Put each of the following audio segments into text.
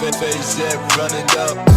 face that running up.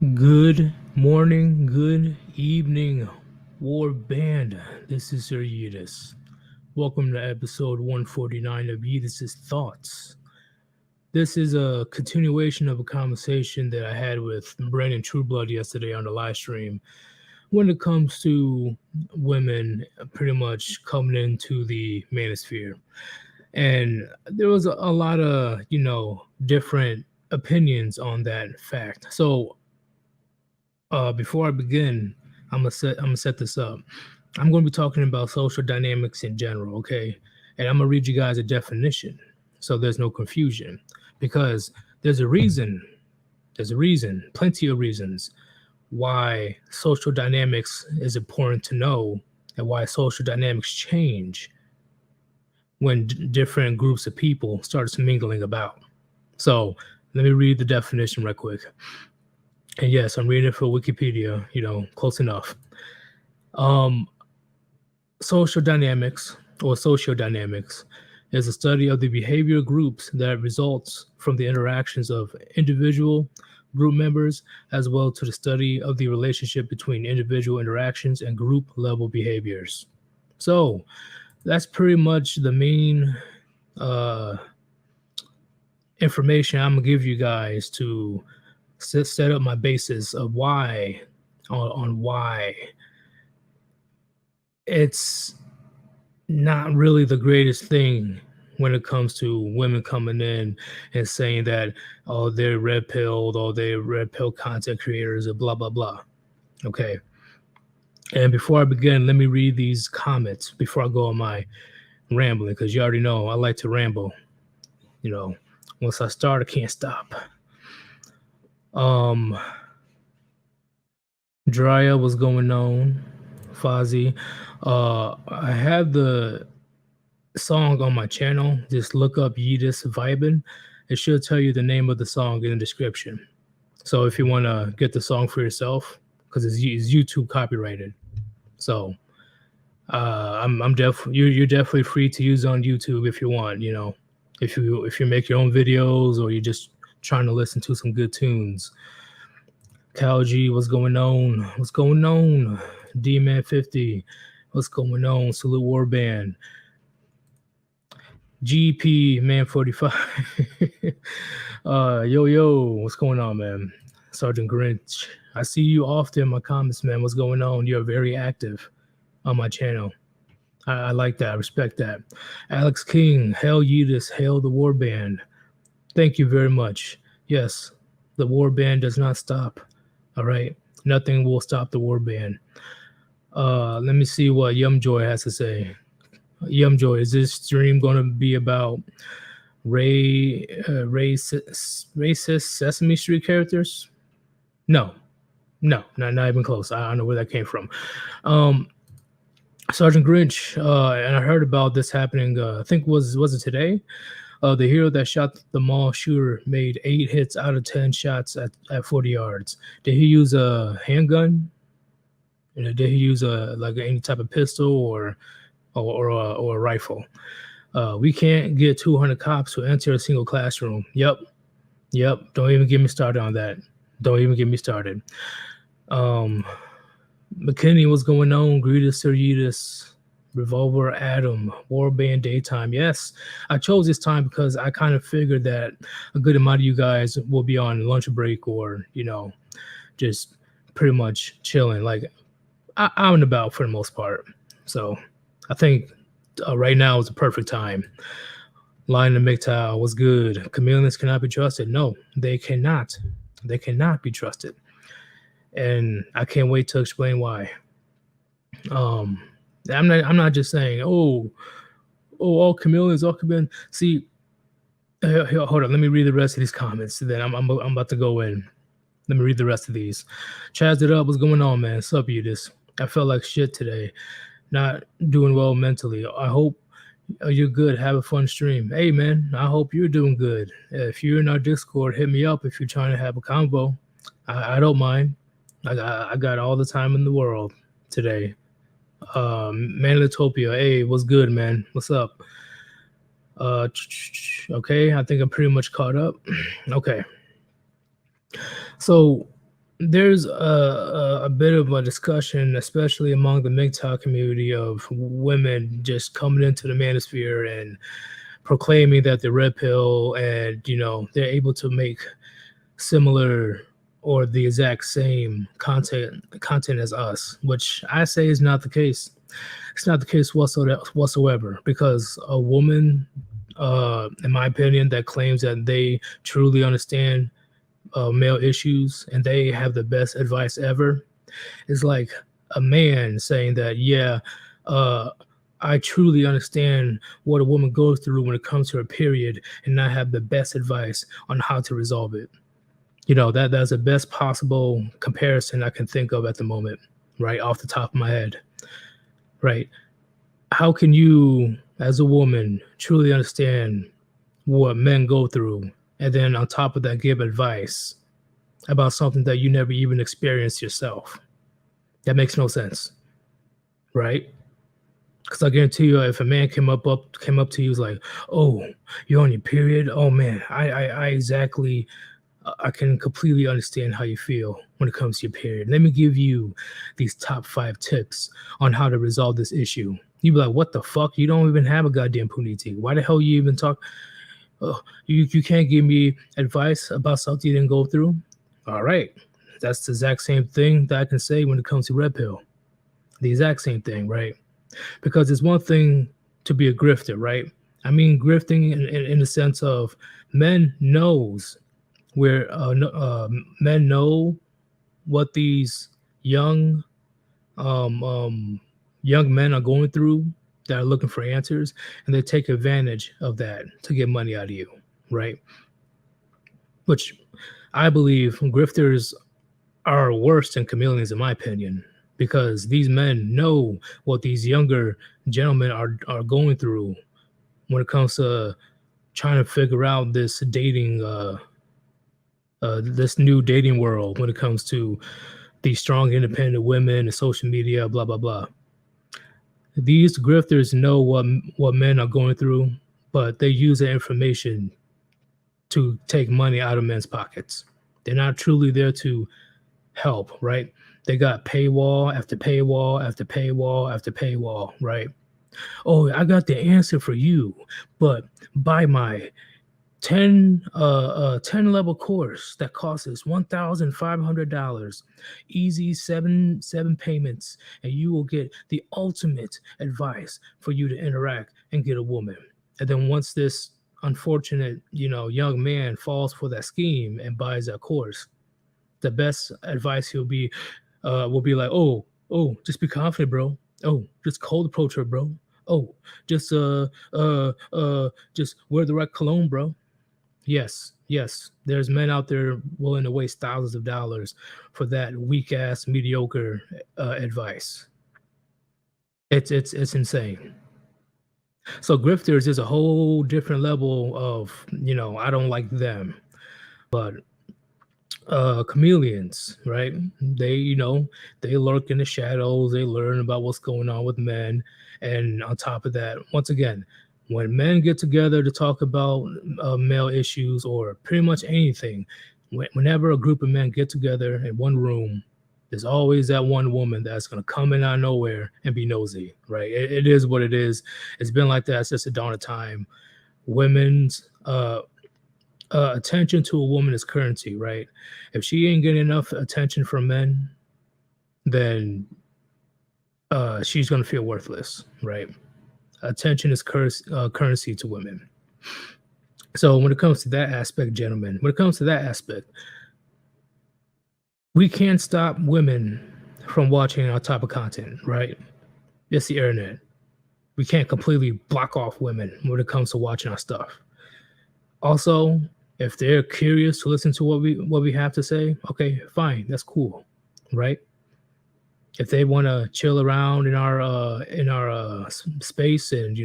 Good morning, good evening, Warband. This is Sir Yeetus. Welcome to episode 149 of Yeetus' Thoughts. This is a continuation of a conversation that I had with Brandon Trueblood yesterday on the live stream when it comes to women pretty much coming into the manosphere. And there was a lot of, different opinions on that fact. So before I begin, I'm gonna set this up. I'm gonna be talking about social dynamics in general, okay? And I'm gonna read you guys a definition so there's no confusion. Because there's a reason, plenty of reasons why social dynamics is important to know and why social dynamics change when different groups of people starts mingling about. So let me read the definition right quick. And yes, I'm reading it for Wikipedia, close enough. Social dynamics or sociodynamics is a study of the behavior groups that results from the interactions of individual group members, as well to the study of the relationship between individual interactions and group level behaviors. So that's pretty much the main information I'm gonna give you guys to set up my basis of why on why it's not really the greatest thing when it comes to women coming in and saying that, oh, they're red pilled or they're red pill content creators or blah blah blah. Okay. And before I begin, let me read these comments before I go on my rambling, because you already know I like to ramble. Once I start, I can't stop. Drya was going on. Fozzie. I have the song on my channel. Just look up Yeetus Vibin. It should tell you the name of the song in the description. So if you want to get the song for yourself, because it's YouTube copyrighted. So I'm you're definitely free to use on YouTube if you want. If you make your own videos or you're just trying to listen to some good tunes. Cal G, what's going on? What's going on? D-Man 50, what's going on? Salute Warband. GP Man 45. Yo, what's going on, man? Sergeant Grinch, I see you often in my comments, man. What's going on? You're very active on my channel. I like that. I respect that. Alex King, hail Yeetus, hail the Warband. Thank you very much. Yes, the Warband does not stop. All right, nothing will stop the Warband. Let me see what Yumjoy has to say. Yumjoy, is this stream going to be about racist Sesame Street characters? No, not even close. I don't know where that came from. Sergeant Grinch, and I heard about this happening. I think was it today? The hero that shot the mall shooter made 8 hits out of 10 shots at 40 yards. Did he use a handgun? Did he use any type of pistol or a rifle? We can't get 200 cops to enter a single classroom. Yep. Don't even get me started on that. Don't even get me started. McKinney, what's going on? Greetus, Sir Yeetus, Revolver, Adam, Warband, Daytime. Yes, I chose this time because I kind of figured that a good amount of you guys will be on lunch break or, just pretty much chilling. Like, I'm about for the most part. So I think right now is the perfect time. Lion and MGTOW was good. Chameleons cannot be trusted. No, they cannot. They cannot be trusted. And I can't wait to explain why. I'm not just saying, all chameleons, all chameleons. See, hold on. Let me read the rest of these comments. Then I'm about to go in. Let me read the rest of these. Chaz it up. What's going on, man? Sup, Yeetus? I felt like shit today. Not doing well mentally. I hope you're good. Have a fun stream. Hey, man, I hope you're doing good. If you're in our Discord, hit me up if you're trying to have a convo. I don't mind. I got all the time in the world today. Manitopia, hey, what's good, man? What's up? Okay, I think I'm pretty much caught up. Okay. So there's a bit of a discussion, especially among the MGTOW community, of women just coming into the manosphere and proclaiming that they're red pill, and they're able to make similar or the exact same content as us, which I say is not the case. It's not the case whatsoever, because a woman, in my opinion, that claims that they truly understand male issues and they have the best advice ever is like a man saying that, yeah, uh, I truly understand what a woman goes through when it comes to her period, and I have the best advice on how to resolve it. That's the best possible comparison I can think of at the moment, right off the top of my head, right? How can you, as a woman, truly understand what men go through, and then on top of that, give advice about something that you never even experienced yourself? That makes no sense, right? Because I guarantee you, if a man came up to you, was like, "Oh, you're on your period? Oh man, I exactly, I can completely understand how you feel when it comes to your period. Let me give you these top 5 tips on how to resolve this issue." You'd be like, "What the fuck? You don't even have a goddamn puniti. Why the hell you even talk? Oh, you can't give me advice about something you didn't go through." All right, that's the exact same thing that I can say when it comes to red pill. The exact same thing, right? Because it's one thing to be a grifter, right? I mean, grifting in the sense of men knows where men know what these young young men are going through that are looking for answers, and they take advantage of that to get money out of you, right? Which I believe grifters are worse than chameleons, in my opinion, because these men know what these younger gentlemen are going through when it comes to trying to figure out this new dating world, when it comes to these strong independent women and social media, blah blah blah. These grifters know what men are going through, but they use that information to take money out of men's pockets. They're not truly there to help, right? They got paywall after paywall after paywall after paywall, right? "Oh, I got the answer for you, but buy my 10 level course that costs us $1,500, easy seven payments, and you will get the ultimate advice for you to interact and get a woman." And then once this unfortunate, young man falls for that scheme and buys that course, the best advice he'll be will be like, "Oh, just be confident, bro. Oh, just cold approach her, bro. Oh, just wear the right cologne, bro." Yes, there's men out there willing to waste thousands of dollars for that weak ass, mediocre advice. It's insane. So grifters is a whole different level of, I don't like them, but chameleons, right? They lurk in the shadows. They learn about what's going on with men, and on top of that, once again, when men get together to talk about male issues or pretty much anything, whenever a group of men get together in one room, there's always that one woman that's going to come in out of nowhere and be nosy, right? It is what it is. It's been like that since the dawn of time. Women's attention to a woman is currency, right? If she ain't getting enough attention from men, then she's gonna feel worthless, right? Attention is currency to women. So when it comes to that aspect, gentlemen, we can't stop women from watching our type of content, right? It's the internet. We can't completely block off women when it comes to watching our stuff. Also, if they're curious to listen to what we have to say, okay, fine, that's cool, right? If they want to chill around in our space, and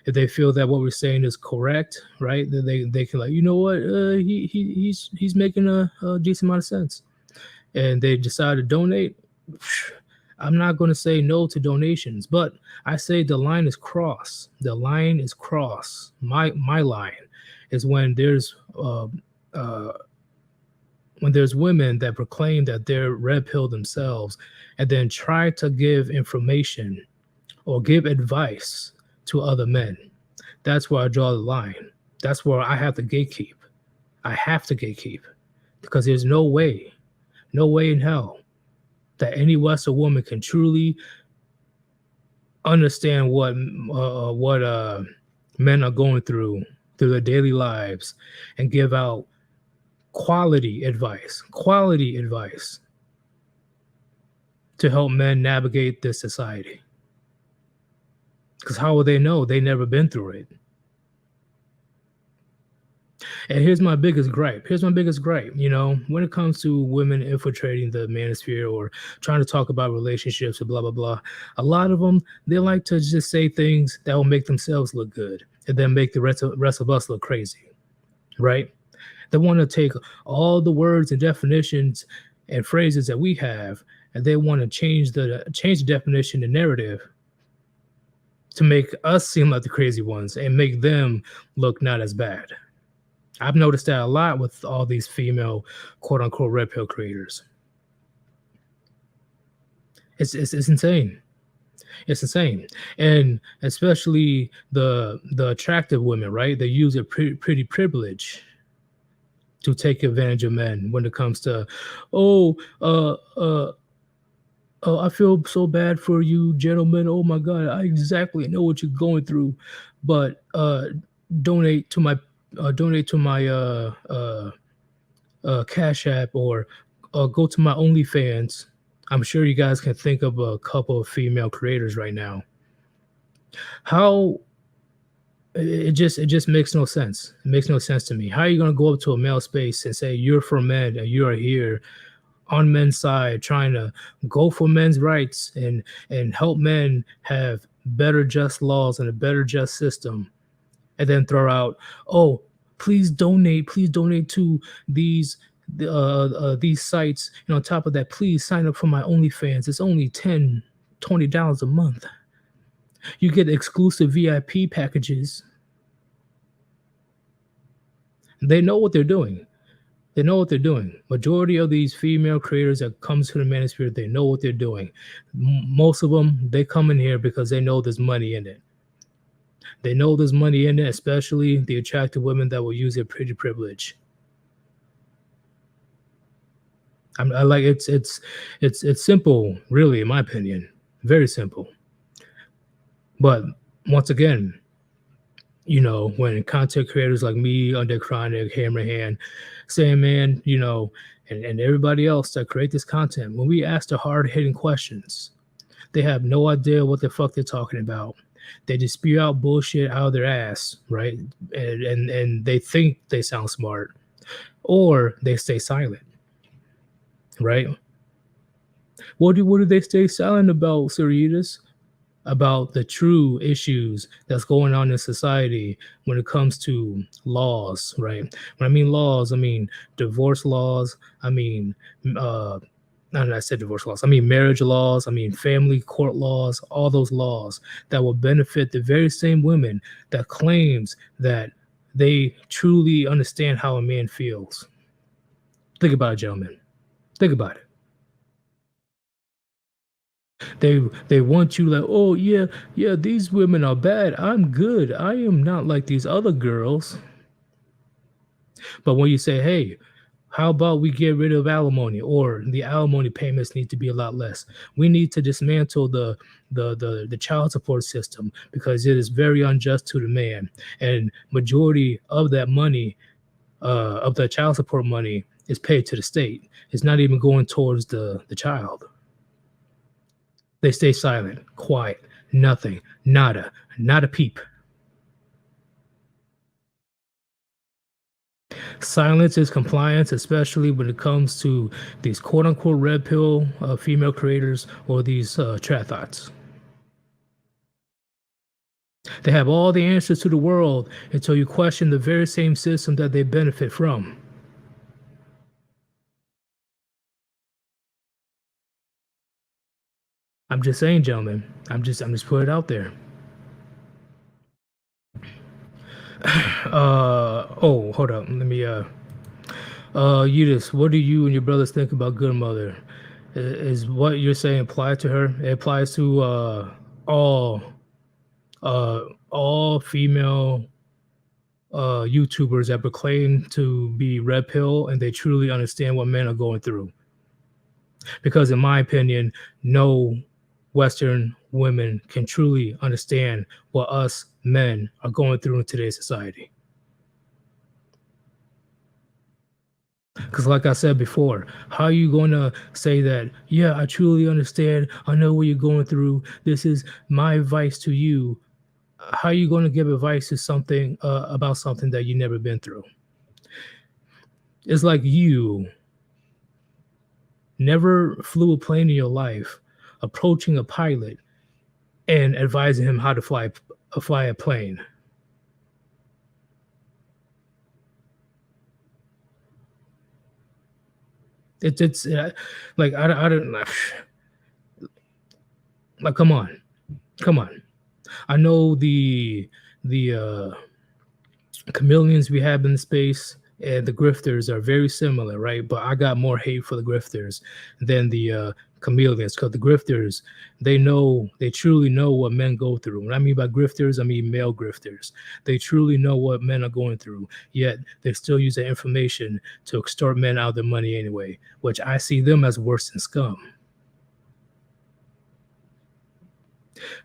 if they feel that what we're saying is correct, right, then they can, like, you know what, he's making a decent amount of sense, and they decide to donate. I'm not going to say no to donations, but I say the line is crossed. The line is crossed. My line is when there's when there's women that proclaim that they're red pill themselves and then try to give information or give advice to other men. That's where I draw the line. That's where I have to gatekeep. I have to gatekeep because there's no way in hell that any Western woman can truly understand what men are going through their daily lives and give out quality advice to help men navigate this society. Because how will they know? They never been through it. And here's my biggest gripe. You know, when it comes to women infiltrating the manosphere or trying to talk about relationships or blah, blah, blah, a lot of them, they like to just say things that will make themselves look good and then make the rest of us look crazy, right? They want to take all the words and definitions and phrases that we have, and they want to change the definition and narrative to make us seem like the crazy ones and make them look not as bad. I've noticed that a lot with all these female quote unquote red pill creators. It's insane. It's insane. And especially the attractive women, right? They use their pretty privilege to take advantage of men when it comes to, I feel so bad for you, gentlemen. Oh my God, I exactly know what you're going through, but donate to my Cash App or go to my OnlyFans. I'm sure you guys can think of a couple of female creators right now. How it just makes no sense. It makes no sense to me. How are you going to go up to a male space and say you're for men and you are here on men's side trying to go for men's rights and help men have better just laws and a better just system, and then throw out, oh, please donate to these sites, and on top of that, please sign up for my OnlyFans. It's only $10-$20 a month. You get exclusive VIP packages. They know what they're doing. Majority of these female creators that comes to the manosphere, they know what they're doing. Most of them, they come in here because they know there's money in it. They know there's money in it, especially the attractive women that will use their pretty privilege. I like it's simple, really, in my opinion, very simple. But once again, you know, when content creators like me, Under Chronic, Hammerhand, Sandman, you know, and everybody else that create this content, when we ask the hard-hitting questions, they have no idea what the fuck they're talking about. They just spew out bullshit out of their ass, right? And they think they sound smart, or they stay silent, right? What do they stay silent about, Sir Yeetus? About the true issues that's going on in society when it comes to laws, right? When I mean laws, I mean divorce laws. I mean, I said divorce laws. I mean marriage laws. I mean family court laws. All those laws that will benefit the very same women that claims that they truly understand how a man feels. Think about it, gentlemen. Think about it. They want you like, oh yeah, these women are bad. I'm good. I am not like these other girls. But when you say, hey, how about we get rid of alimony, or the alimony payments need to be a lot less. We need to dismantle the child support system because it is very unjust to the man. And majority of that money, of the child support money, is paid to the state. It's not even going towards the child. They stay silent, quiet, nothing, nada, not a peep. Silence is compliance, especially when it comes to these quote-unquote red pill female creators or these chatbots. They have all the answers to the world until you question the very same system that they benefit from. I'm just saying, gentlemen. I'm just putting it out there. Oh, hold up. Let me Yeetus, what do you and your brothers think about good mother? Is what you're saying apply to her? It applies to all all female YouTubers that proclaim to be red pill and they truly understand what men are going through. Because in my opinion, no Western women can truly understand what us men are going through in today's society. Because, like I said before, how are you going to say that, yeah, I truly understand, I know what you're going through, this is my advice to you? How are you going to give advice to something about something that you've never been through? It's like you never flew a plane in your life, approaching a pilot and advising him how to fly a plane. It's like I don't like come on. I know the chameleons we have in space and the grifters are very similar, right? But I got more hate for the grifters than the chameleons, because the grifters, they truly know what men go through. When I mean by grifters, I mean male grifters. They truly know what men are going through, yet they still use that information to extort men out of their money anyway, which I see them as worse than scum.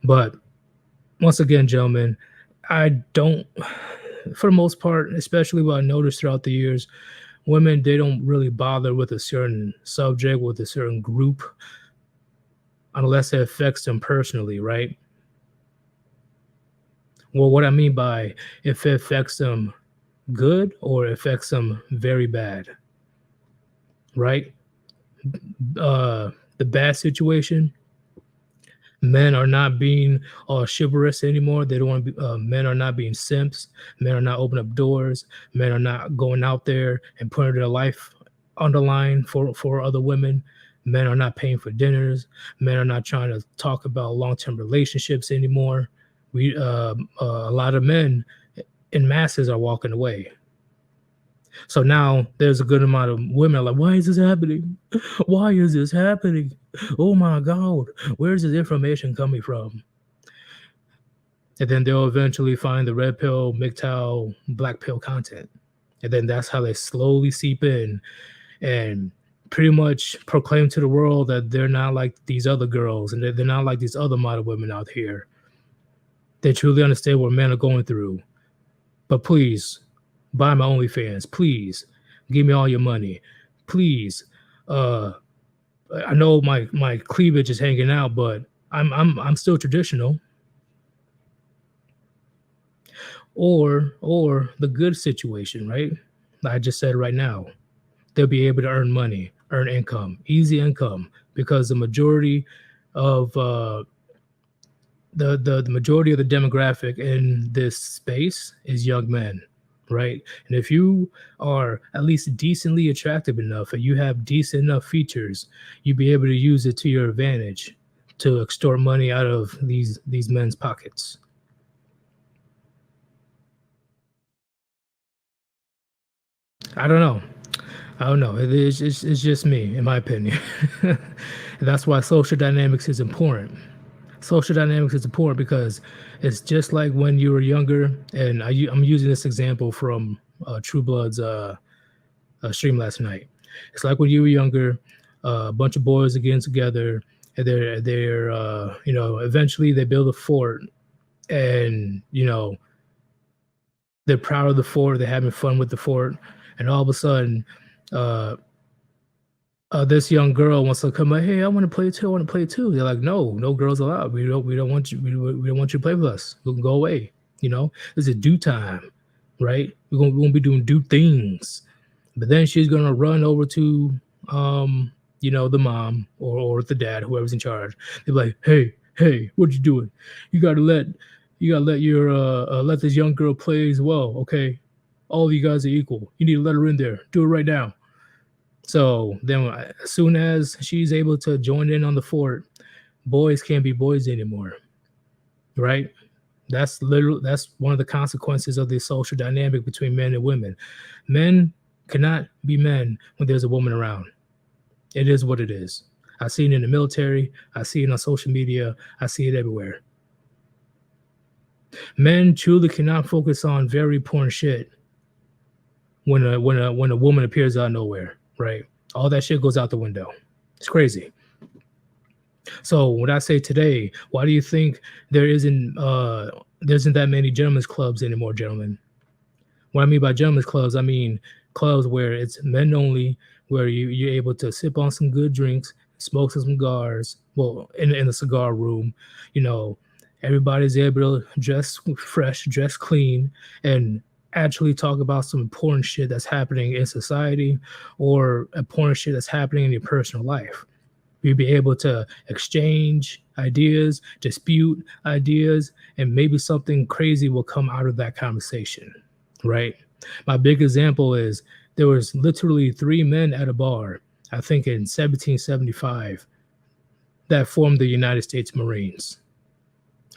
But once again, gentlemen, I don't, for the most part, especially what I noticed throughout the years, women, they don't really bother with a certain subject, with a certain group, unless it affects them personally, right? Well, what I mean by if it affects them good or affects them very bad, right? The bad situation, men are not being chivalrous anymore. They don't want to be. Men are not being simps. Men are not opening up doors. Men are not going out there and putting their life on the line for other women. Men are not paying for dinners. Men are not trying to talk about long-term relationships anymore. A lot of men in masses are walking away. So now there's a good amount of women like, why is this happening? Why is this happening? Oh my God, where's this information coming from? And then they'll eventually find the red pill, MGTOW, black pill content. And then that's how they slowly seep in and pretty much proclaim to the world that they're not like these other girls and they're not like these other model women out here. They truly understand what men are going through. But please, buy my OnlyFans. Please, give me all your money. Please, I know my cleavage is hanging out, but I'm still traditional. Or the good situation, right? I just said right now, they'll be able to earn money, earn income, easy income, because the majority of the majority of the demographic in this space is young men, right? And if you are at least decently attractive enough and you have decent enough features, you'll be able to use it to your advantage to extort money out of these men's pockets. I don't know. It's just me, in my opinion. And that's why social dynamics is important. Social dynamics is important because it's just like when you were younger, and I'm using this example from True Blood's stream last night. It's like when you were younger, a bunch of boys are getting together, and they're eventually they build a fort, and they're proud of the fort, they're having fun with the fort, and all of a sudden, this young girl wants to come like, hey, I want to play too. I want to play too. They're like, no girls allowed. We don't want you. We don't want you to play with us. We can go away. This is due time, right? We're gonna be doing due things. But then she's gonna run over to the mom or the dad, whoever's in charge. They're like, hey, what you doing? You gotta let your let this young girl play as well, okay? All of you guys are equal. You need to let her in there. Do it right now. So then as soon as she's able to join in on the fort, boys can't be boys anymore, right? That's one of the consequences of the social dynamic between men and women. Men cannot be men when there's a woman around. It is what it is. I see it in the military. I see it on social media. I see it everywhere. Men truly cannot focus on very important shit when a woman appears out of nowhere, right? All that shit goes out the window. It's crazy. So when I say today, why do you think there isn't that many gentlemen's clubs anymore, gentlemen? What I mean by gentlemen's clubs, I mean clubs where it's men only, where you're able to sip on some good drinks, smoke some cigars. Well, in the cigar room, you know, everybody's able to dress fresh, dress clean, and actually talk about some important shit that's happening in society or important shit that's happening in your personal life. You'll be able to exchange ideas, dispute ideas, and maybe something crazy will come out of that conversation, right? My big example is there was literally 3 men at a bar, I think in 1775, that formed the United States Marines.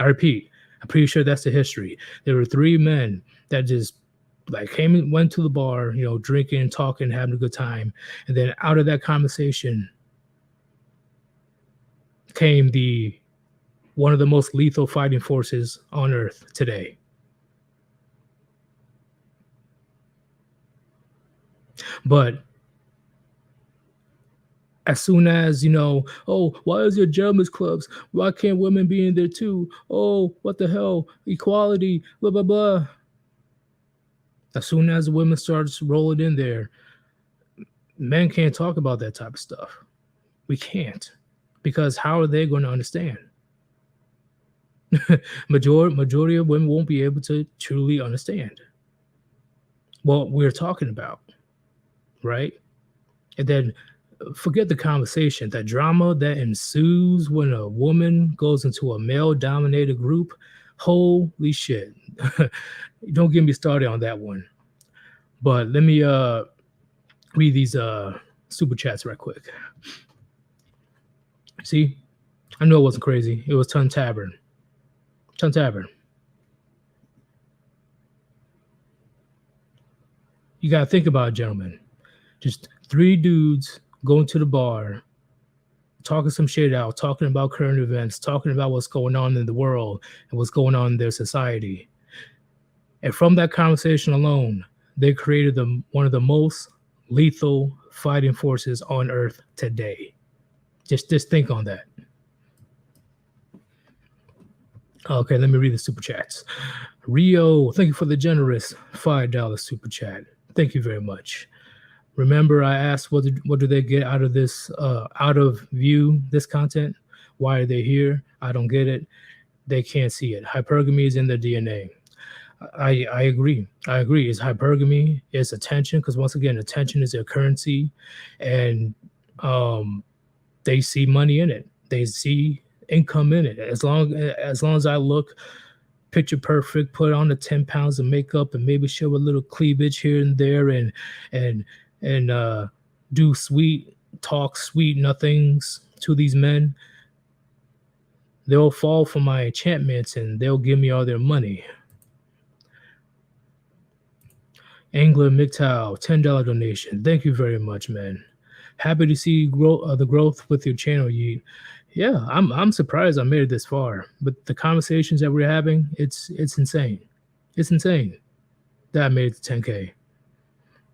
I repeat, I'm pretty sure that's the history. There were 3 men that just like came and went to the bar, you know, drinking, talking, having a good time. And then out of that conversation came one of the most lethal fighting forces on earth today. But as soon as, you know, oh, why is there gentlemen's clubs? Why can't women be in there too? Oh, what the hell? Equality, blah, blah, blah. As soon as women starts rolling in there, men can't talk about that type of stuff. We can't. Because how are they going to understand? Majority of women won't be able to truly understand what we're talking about, right? And then forget the conversation, that drama that ensues when a woman goes into a male-dominated group. Holy shit. Don't get me started on that one. But let me read these super chats right quick. See, I know it wasn't crazy. It was Ton Tavern. Ton Tavern. You got to think about it, gentlemen. Just 3 dudes going to the bar, talking some shit out, talking about current events, talking about what's going on in the world and what's going on in their society. And from that conversation alone, they created one of the most lethal fighting forces on earth today. Just think on that. Okay, let me read the super chats. Rio, thank you for the generous $5 super chat. Thank you very much. Remember, I asked what do they get out of this, out of view, this content? Why are they here? I don't get it. They can't see it. Hypergamy is in their DNA. I agree. I agree. It's hypergamy. It's attention, because once again, attention is their currency, and they see money in it. They see income in it. As long as I look picture perfect, put on the 10 pounds of makeup and maybe show a little cleavage here and there, and do sweet nothings to these men, they'll fall for my enchantments and they'll give me all their money. Angler MGTOW, $10 donation. Thank you very much, man. Happy to see the growth with your channel, Yeet. Yeah, I'm surprised I made it this far. But the conversations that we're having, it's insane. It's insane that I made it to 10K.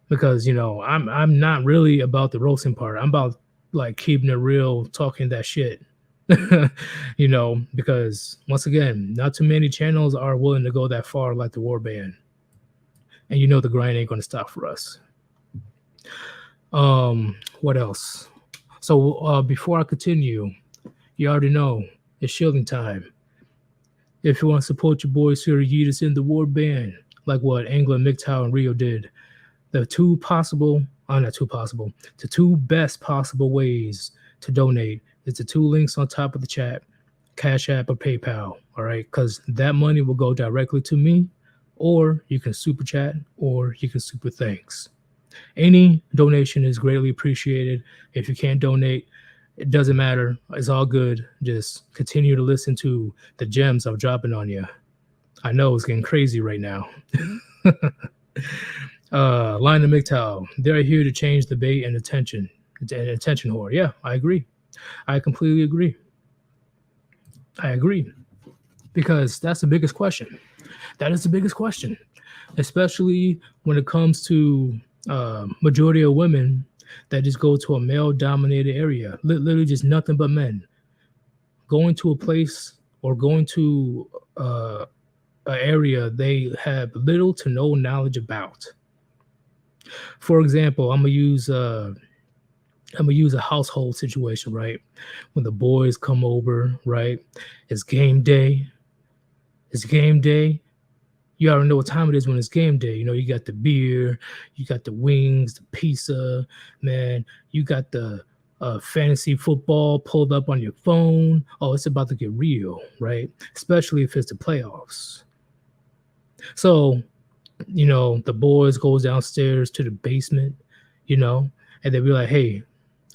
Because, you know, I'm not really about the roasting part. I'm about like keeping it real, talking that shit. You know, because once again, not too many channels are willing to go that far like the Warband. And you know the grind ain't gonna stop for us. What else? So before I continue, you already know it's shielding time. If you want to support your boys here, Yeetus in the Warband, like what Angler, MGTOW, and Rio did, the two best possible ways to donate is the 2 links on top of the chat, Cash App or PayPal, all right? Because that money will go directly to me, or you can super chat, or you can super thanks. Any donation is greatly appreciated. If you can't donate, it doesn't matter. It's all good. Just continue to listen to the gems I'm dropping on you. I know it's getting crazy right now. Line of MGTOW, they're here to change the bait and attention whore. Yeah, I agree. I completely agree. I agree. Because that's the biggest question. That is the biggest question, especially when it comes to majority of women that just go to a male-dominated area, literally just nothing but men. Going to a place or going to an area they have little to no knowledge about. For example, I'm gonna use a household situation, right? When the boys come over, right? It's game day. It's game day. You already know what time it is when it's game day. You know, you got the beer, you got the wings, the pizza, man. You got the fantasy football pulled up on your phone. Oh, it's about to get real, right? Especially if it's the playoffs. So, you know, the boys goes downstairs to the basement, you know, and they be like, "Hey,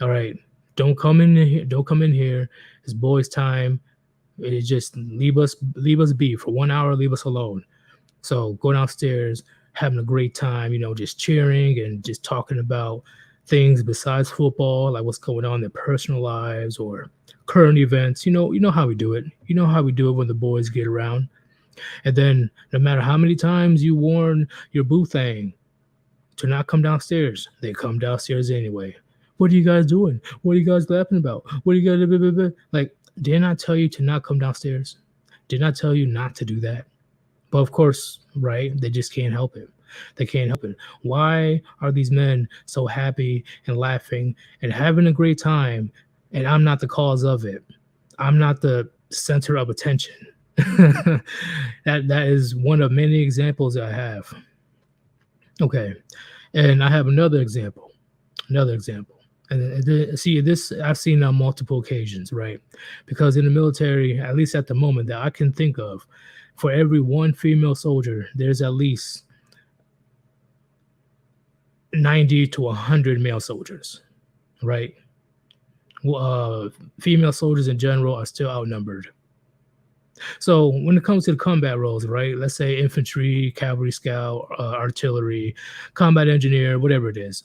all right, don't come in here. Don't come in here. It's boys' time. It just leave us be for 1 hour. Leave us alone." So go downstairs, having a great time, you know, just cheering and just talking about things besides football, like what's going on in their personal lives or current events. You know how we do it. You know how we do it when the boys get around. And then no matter how many times you warn your boo thing to not come downstairs, they come downstairs anyway. What are you guys doing? What are you guys laughing about? What are you guys blah, blah, blah? Like? Did I not tell you to not come downstairs? Did not tell you not to do that? But of course, right? They just can't help it. They can't help it. Why are these men so happy and laughing and having a great time, and I'm not the cause of it? I'm not the center of attention. that is one of many examples I have. Okay, and I have another example. And see, this I've seen on multiple occasions, right? Because in the military, at least at the moment that I can think of, for every one female soldier, there's at least 90 to 100 male soldiers, right? Female soldiers in general are still outnumbered. So when it comes to the combat roles, right? Let's say infantry, cavalry, scout, artillery, combat engineer, whatever it is.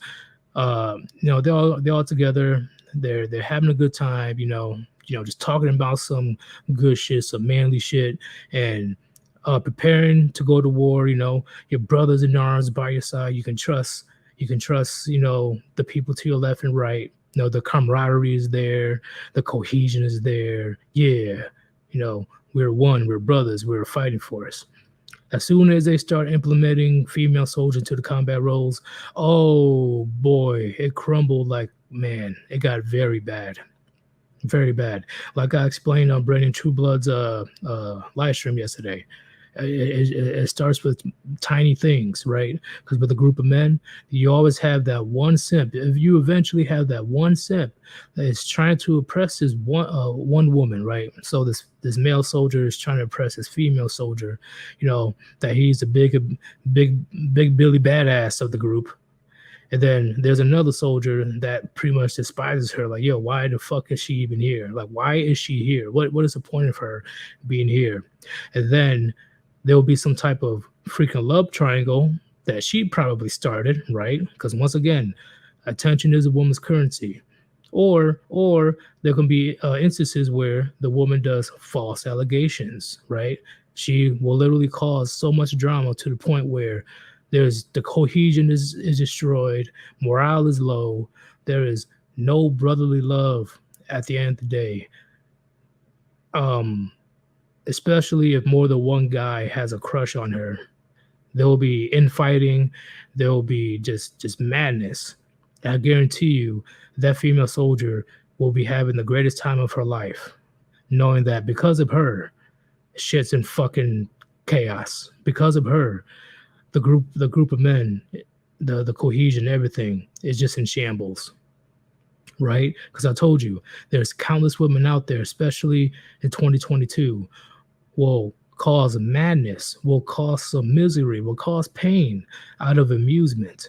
You know, they're all together. They're having a good time. You know, just talking about some good shit, some manly shit, and preparing to go to war. You know, your brothers in arms by your side. You can trust. You know, the people to your left and right. You know, the camaraderie is there. The cohesion is there. Yeah, you know, we're one. We're brothers. We're fighting for us. As soon as they start implementing female soldiers into the combat roles, oh boy, it crumbled like, man, it got very bad. Very bad. Like I explained on Brendan Trueblood's live stream yesterday. It starts with tiny things, right? Because with a group of men, you always have that one simp. If you eventually have that one simp that is trying to oppress his one woman, right? So this male soldier is trying to oppress his female soldier, you know, that he's the big Billy badass of the group. And then there's another soldier that pretty much despises her, like, yo, why the fuck is she even here? Like, why is she here? What is the point of her being here? And then there will be some type of freaking love triangle that she probably started, right? Because once again, attention is a woman's currency. Or there can be instances where the woman does false allegations, right? She will literally cause so much drama to the point where the cohesion is destroyed, morale is low, there is no brotherly love at the end of the day. Especially if more than one guy has a crush on her, there will be infighting, there will be just madness. I guarantee you that female soldier will be having the greatest time of her life, knowing that because of her, shit's in fucking chaos. Because of her, the group of men, the cohesion, everything is just in shambles, right? Because I told you, there's countless women out there, especially in 2022, will cause madness, will cause some misery, will cause pain out of amusement.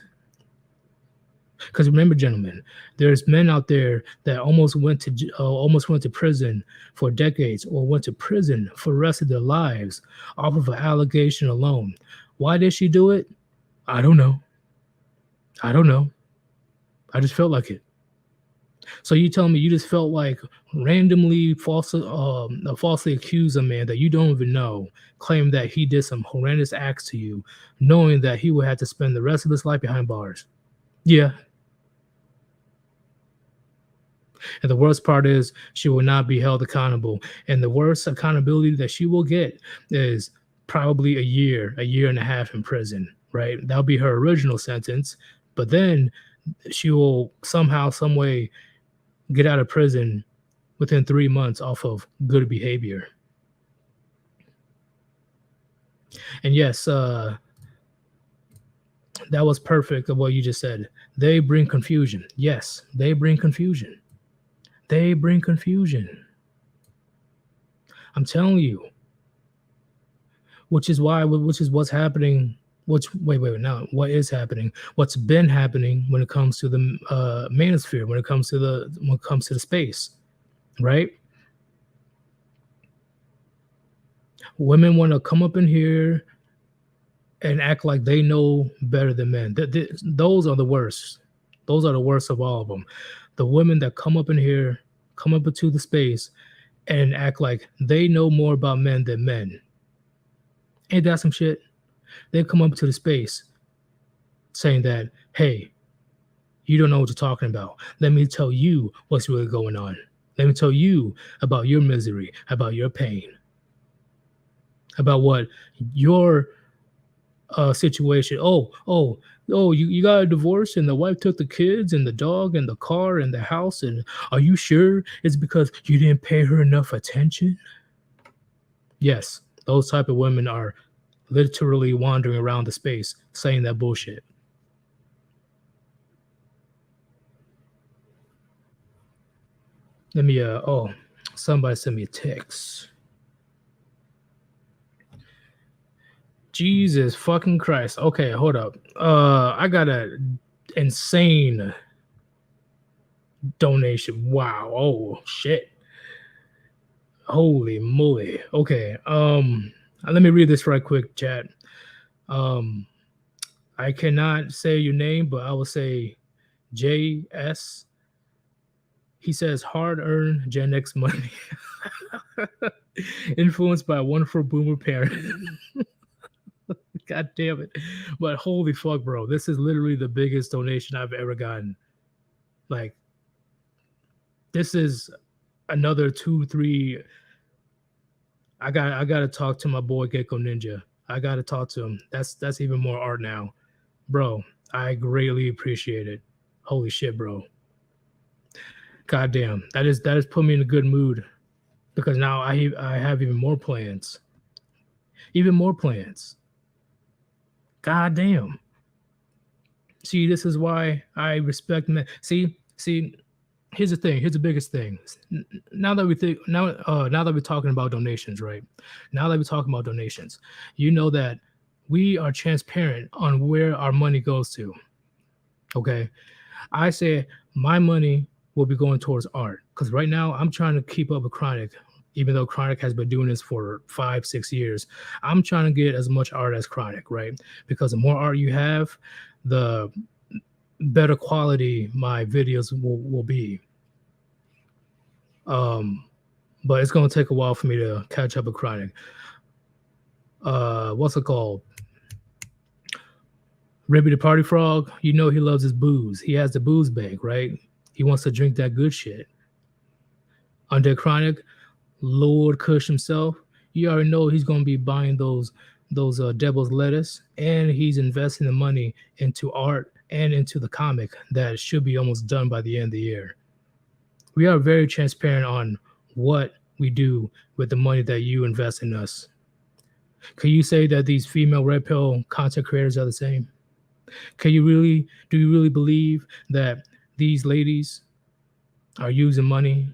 Because remember, gentlemen, there's men out there that almost went to prison for decades, or went to prison for the rest of their lives off of an allegation alone. Why did she do it? I don't know. I don't know. I just felt like it. So you telling me you just felt like randomly falsely accuse a man that you don't even know, claim that he did some horrendous acts to you, knowing that he would have to spend the rest of his life behind bars. Yeah. And the worst part is she will not be held accountable. And the worst accountability that she will get is probably a year and a half in prison, right? That'll be her original sentence. But then she will somehow, some way get out of prison within 3 months off of good behavior. And yes, that was perfect of what you just said. They bring confusion. Yes, they bring confusion. They bring confusion. I'm telling you. Which is what's happening. Wait, now what is happening? What's been happening when it comes to the manosphere, when it comes to the space, right? Women want to come up in here and act like they know better than men. Those are the worst. Those are the worst of all of them. The women that come up in here, come up into the space, and act like they know more about men than men. Ain't that some shit? They come up to the space saying that, hey, you don't know what you're talking about. Let me tell you what's really going on. Let me tell you about your misery, about your pain, about what your situation. You got a divorce and the wife took the kids and the dog and the car and the house. And are you sure it's because you didn't pay her enough attention? Yes, those type of women are literally wandering around the space saying that bullshit. Let me somebody sent me a text. Jesus fucking Christ. Okay, hold up. I got a insane donation. Wow. Oh shit. Holy moly. Okay. Let me read this right quick, chat. I cannot say your name, but I will say JS. He says hard-earned Gen X money. Influenced by a wonderful boomer parent. God damn it. But holy fuck, bro. This is literally the biggest donation I've ever gotten. Like, this is another 2-3. I gotta talk to my boy Gecko Ninja. I gotta talk to him. That's even more art now. Bro, I greatly appreciate it. Holy shit, bro. God damn. That is put me in a good mood. Because now I have even more plans. Even more plans. God damn. See, this is why I respect men. See, here's the thing. Here's the biggest thing. Now that we're talking about donations, right? Now that we're talking about donations, you know that we are transparent on where our money goes to. Okay, I say my money will be going towards art because right now I'm trying to keep up with Chronic. Even though Chronic has been doing this for 5-6 years, I'm trying to get as much art as Chronic, right? Because the more art you have, the better quality my videos will be. But it's gonna take a while for me to catch up with Chronic. What's it called? Ribby the Party Frog, you know he loves his booze. He has the booze bag, right? He wants to drink that good shit. Under Chronic, Lord Kush himself, you already know he's gonna be buying those devil's lettuce, and he's investing the money into art and into the comic that should be almost done by the end of the year. We are very transparent on what we do with the money that you invest in us. Can you say that these female red pill content creators are the same? Do you really believe that these ladies are using money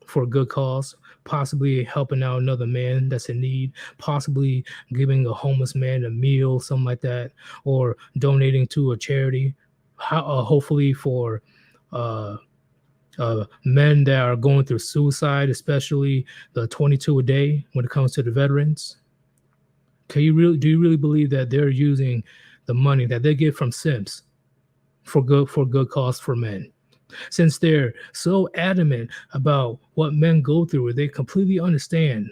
for a good cause, possibly helping out another man that's in need, possibly giving a homeless man a meal, something like that, or donating to a charity, hopefully for men that are going through suicide, especially the 22 a day when it comes to the veterans? Do you really believe that they're using the money that they get from simps for good cause for men. Since they're so adamant about what men go through, they completely understand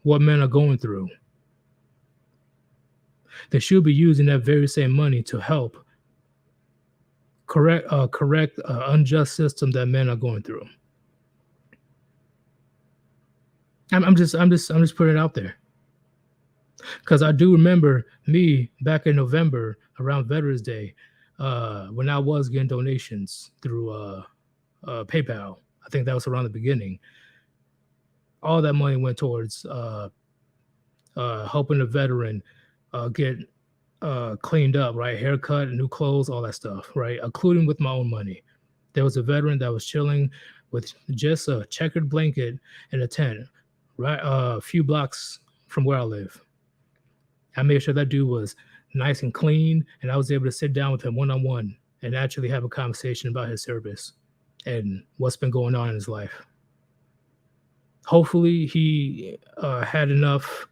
what men are going through. They should be using that very same money to help correct unjust system that men are going through. I'm just putting it out there, because I do remember me back in November around Veterans Day, when I was getting donations through PayPal. I think that was around the beginning. All that money went towards helping the veteran get cleaned up, right? Haircut, new clothes, all that stuff, right? Including with my own money. There was a veteran that was chilling with just a checkered blanket and a tent, right? A few blocks from where I live. I made sure that dude was nice and clean, and I was able to sit down with him one-on-one and actually have a conversation about his service and what's been going on in his life. Hopefully he had enough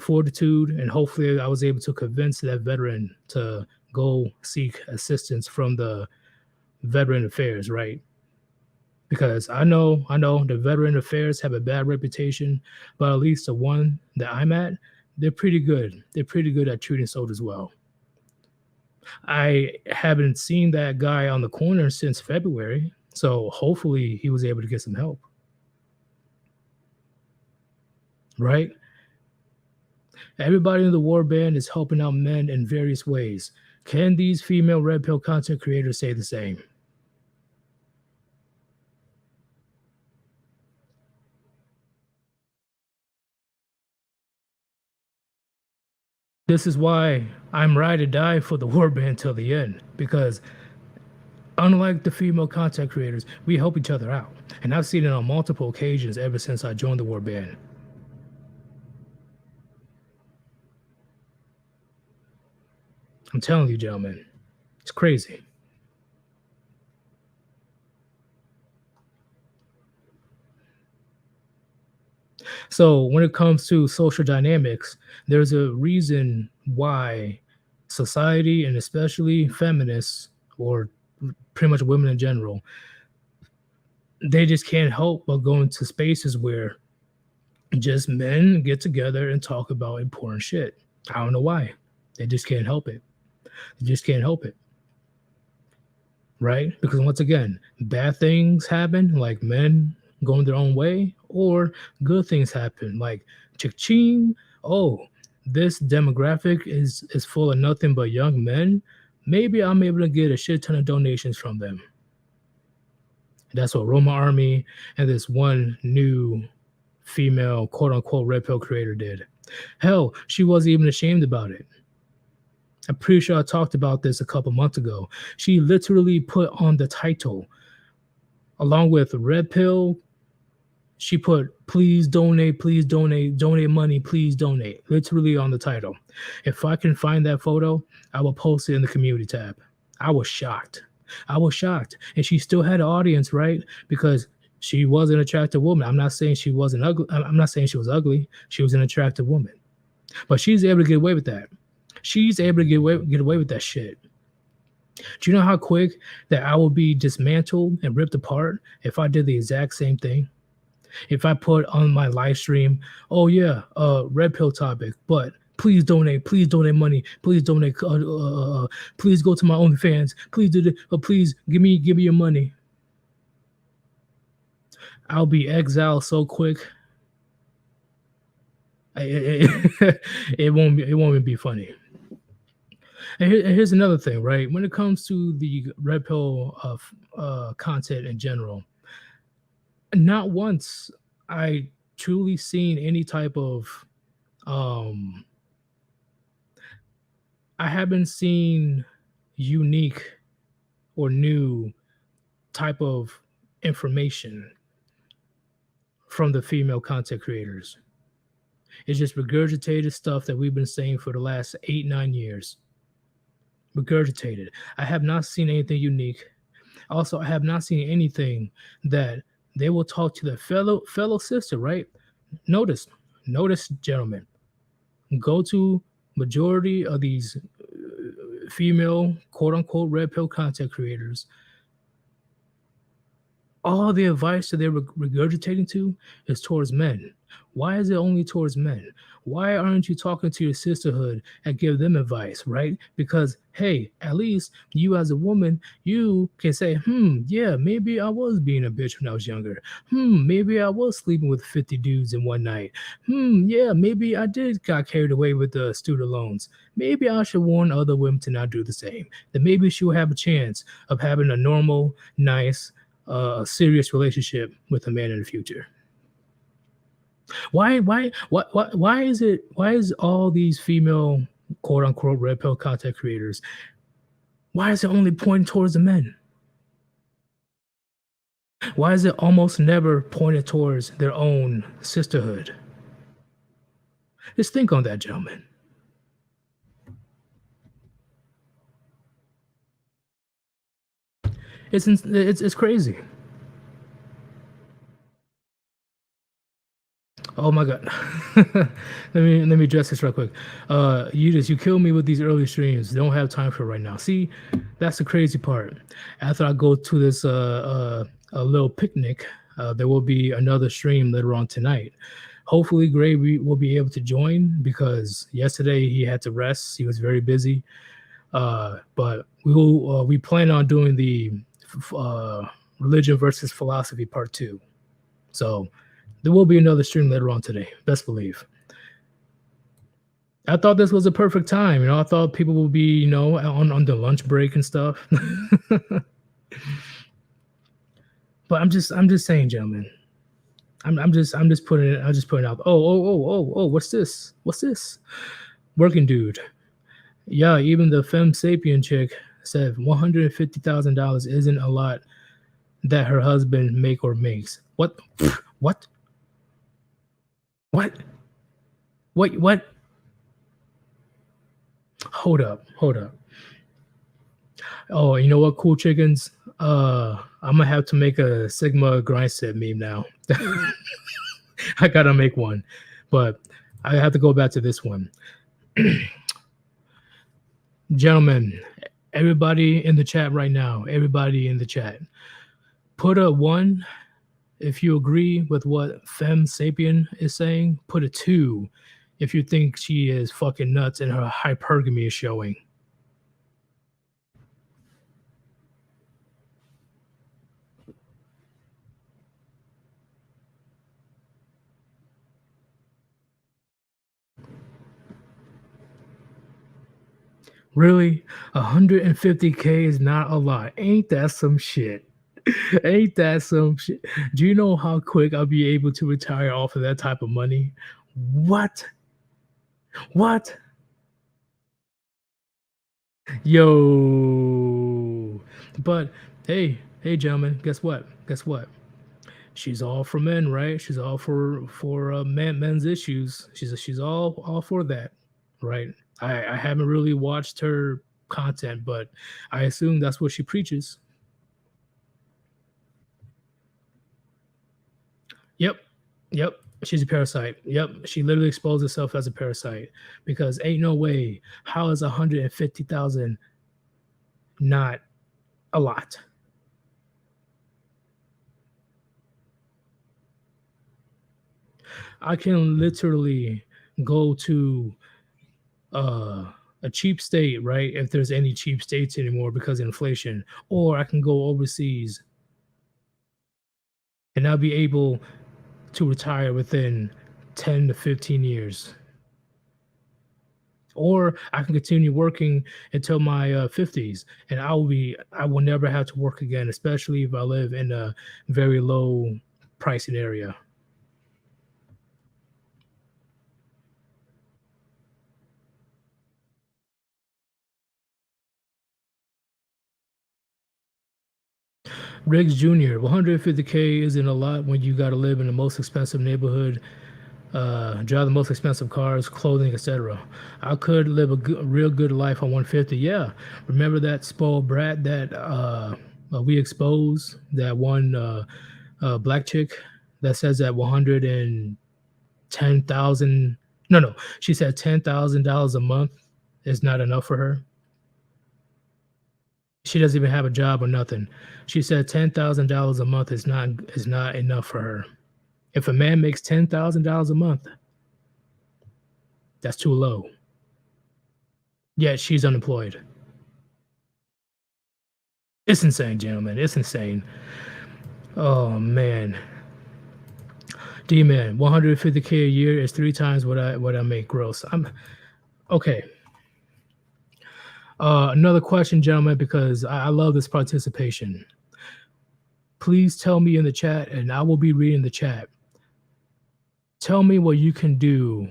fortitude, and hopefully I was able to convince that veteran to go seek assistance from the Veteran Affairs, right? Because I know the Veteran Affairs have a bad reputation, but at least the one that I'm at, they're pretty good. They're pretty good at treating soldiers well. I haven't seen that guy on the corner since February, so hopefully he was able to get some help. Right? Everybody in the Warband is helping out men in various ways. Can these female red pill content creators say the same? This is why I'm ride or die for the Warband till the end, because unlike the female content creators, we help each other out. And I've seen it on multiple occasions ever since I joined the Warband. I'm telling you, gentlemen, it's crazy. So when it comes to social dynamics, there's a reason why society, and especially feminists, or pretty much women in general, they just can't help but go into spaces where just men get together and talk about important shit. I don't know why. They just can't help it. They just can't help it. Right? Because once again, bad things happen, like men going their own way, or good things happen, like cha-ching. Oh, this demographic is full of nothing but young men. Maybe I'm able to get a shit ton of donations from them. That's what Roma Army and this one new female quote-unquote red pill creator did. Hell, she wasn't even ashamed about it. I'm pretty sure I talked about this a couple months ago. She literally put on the title, along with red pill, she put, please donate money, please donate, literally on the title. If I can find that photo, I will post it in the community tab. I was shocked. And she still had an audience, right? Because she was an attractive woman. I'm not saying she wasn't ugly. I'm not saying she was ugly. She was an attractive woman. But she's able to get away with that. She's able to get away with that shit. Do you know how quick that I will be dismantled and ripped apart if I did the exact same thing? If I put on my live stream, oh yeah, red pill topic, but please donate money, please donate, please go to my OnlyFans, please do please give me your money. I'll be exiled so quick. It won't even be funny. And here's another thing, right? When it comes to the red pill of content in general, not once I truly seen any type of I haven't seen unique or new type of information from the female content creators. It's just regurgitated stuff that we've been saying for the last 8-9 years. Regurgitated. I have not seen anything unique. Also, I have not seen anything that they will talk to their fellow sister, right? Notice, gentlemen, go to majority of these female quote unquote red pill content creators, all the advice that they're regurgitating to is towards men. Why is it only towards men? Why aren't you talking to your sisterhood and give them advice, right? Because hey, at least you as a woman, you can say, yeah, maybe I was being a bitch when I was younger. Maybe I was sleeping with 50 dudes in one night. Yeah, maybe I did got carried away with the student loans. Maybe I should warn other women to not do the same. Then maybe she'll have a chance of having a normal, nice, a serious relationship with a man in the future. Why is it? Why is all these female quote unquote red pill content creators? Why is it only pointing towards the men? Why is it almost never pointed towards their own sisterhood? Just think on that, gentlemen. It's crazy. Oh my god. let me address this real quick. You kill me with these early streams. Don't have time for it right now. See, that's the crazy part. After I go to this a little picnic, there will be another stream later on tonight. Hopefully, Gray will be able to join because yesterday he had to rest. He was very busy. But we plan on doing the religion versus philosophy part 2. So there will be another stream later on today. Best believe. I thought this was a perfect time. I thought people would be, on the lunch break and stuff. But I'm just saying, gentlemen. I'm just putting it. I'm just putting out. Oh. What's this? What's this? Working dude. Yeah, even the femme sapien chick said $150,000 isn't a lot that her husband make or makes. What? What? What? What? Hold up. Oh, you know what, cool chickens? I'm gonna have to make a Sigma grind set meme now. I gotta make one, but I have to go back to this one. Gentlemen, everybody in the chat right now, put a 1 if you agree with what femme sapien is saying. Put a 2 if you think she is fucking nuts and her hypergamy is showing. Really? 150K is not a lot. Ain't that some shit? Ain't that some shit? Do you know how quick I'll be able to retire off of that type of money? What? Yo. But hey, gentlemen, guess what? She's all for men, right? She's all for men's issues. She's all for that, right? I haven't really watched her content, but I assume that's what she preaches. Yep. She's a parasite. Yep. She literally exposed herself as a parasite because ain't no way. How is 150,000 not a lot? I can literally go to a cheap state, right? If there's any cheap states anymore because of inflation, or I can go overseas and I'll be able to retire within 10 to 15 years. Or I can continue working until my 50s and I will never have to work again, especially if I live in a very low pricing area. Riggs Jr., 150K isn't a lot when you got to live in the most expensive neighborhood, drive the most expensive cars, clothing, etc. I could live a real good life on 150. Yeah, remember that spoiled brat that we exposed? That one black chick that says that 110,000. No, she said $10,000 a month is not enough for her. She doesn't even have a job or nothing. She said $10,000 a month is not enough for her. If a man makes $10,000 a month, that's too low. Yet she's unemployed. It's insane, gentlemen. It's insane. Oh man. D-man, 150K a year is 3 times what I make gross. I'm okay. Another question, gentlemen, because I love this participation. Please tell me in the chat, and I will be reading the chat. Tell me what you can do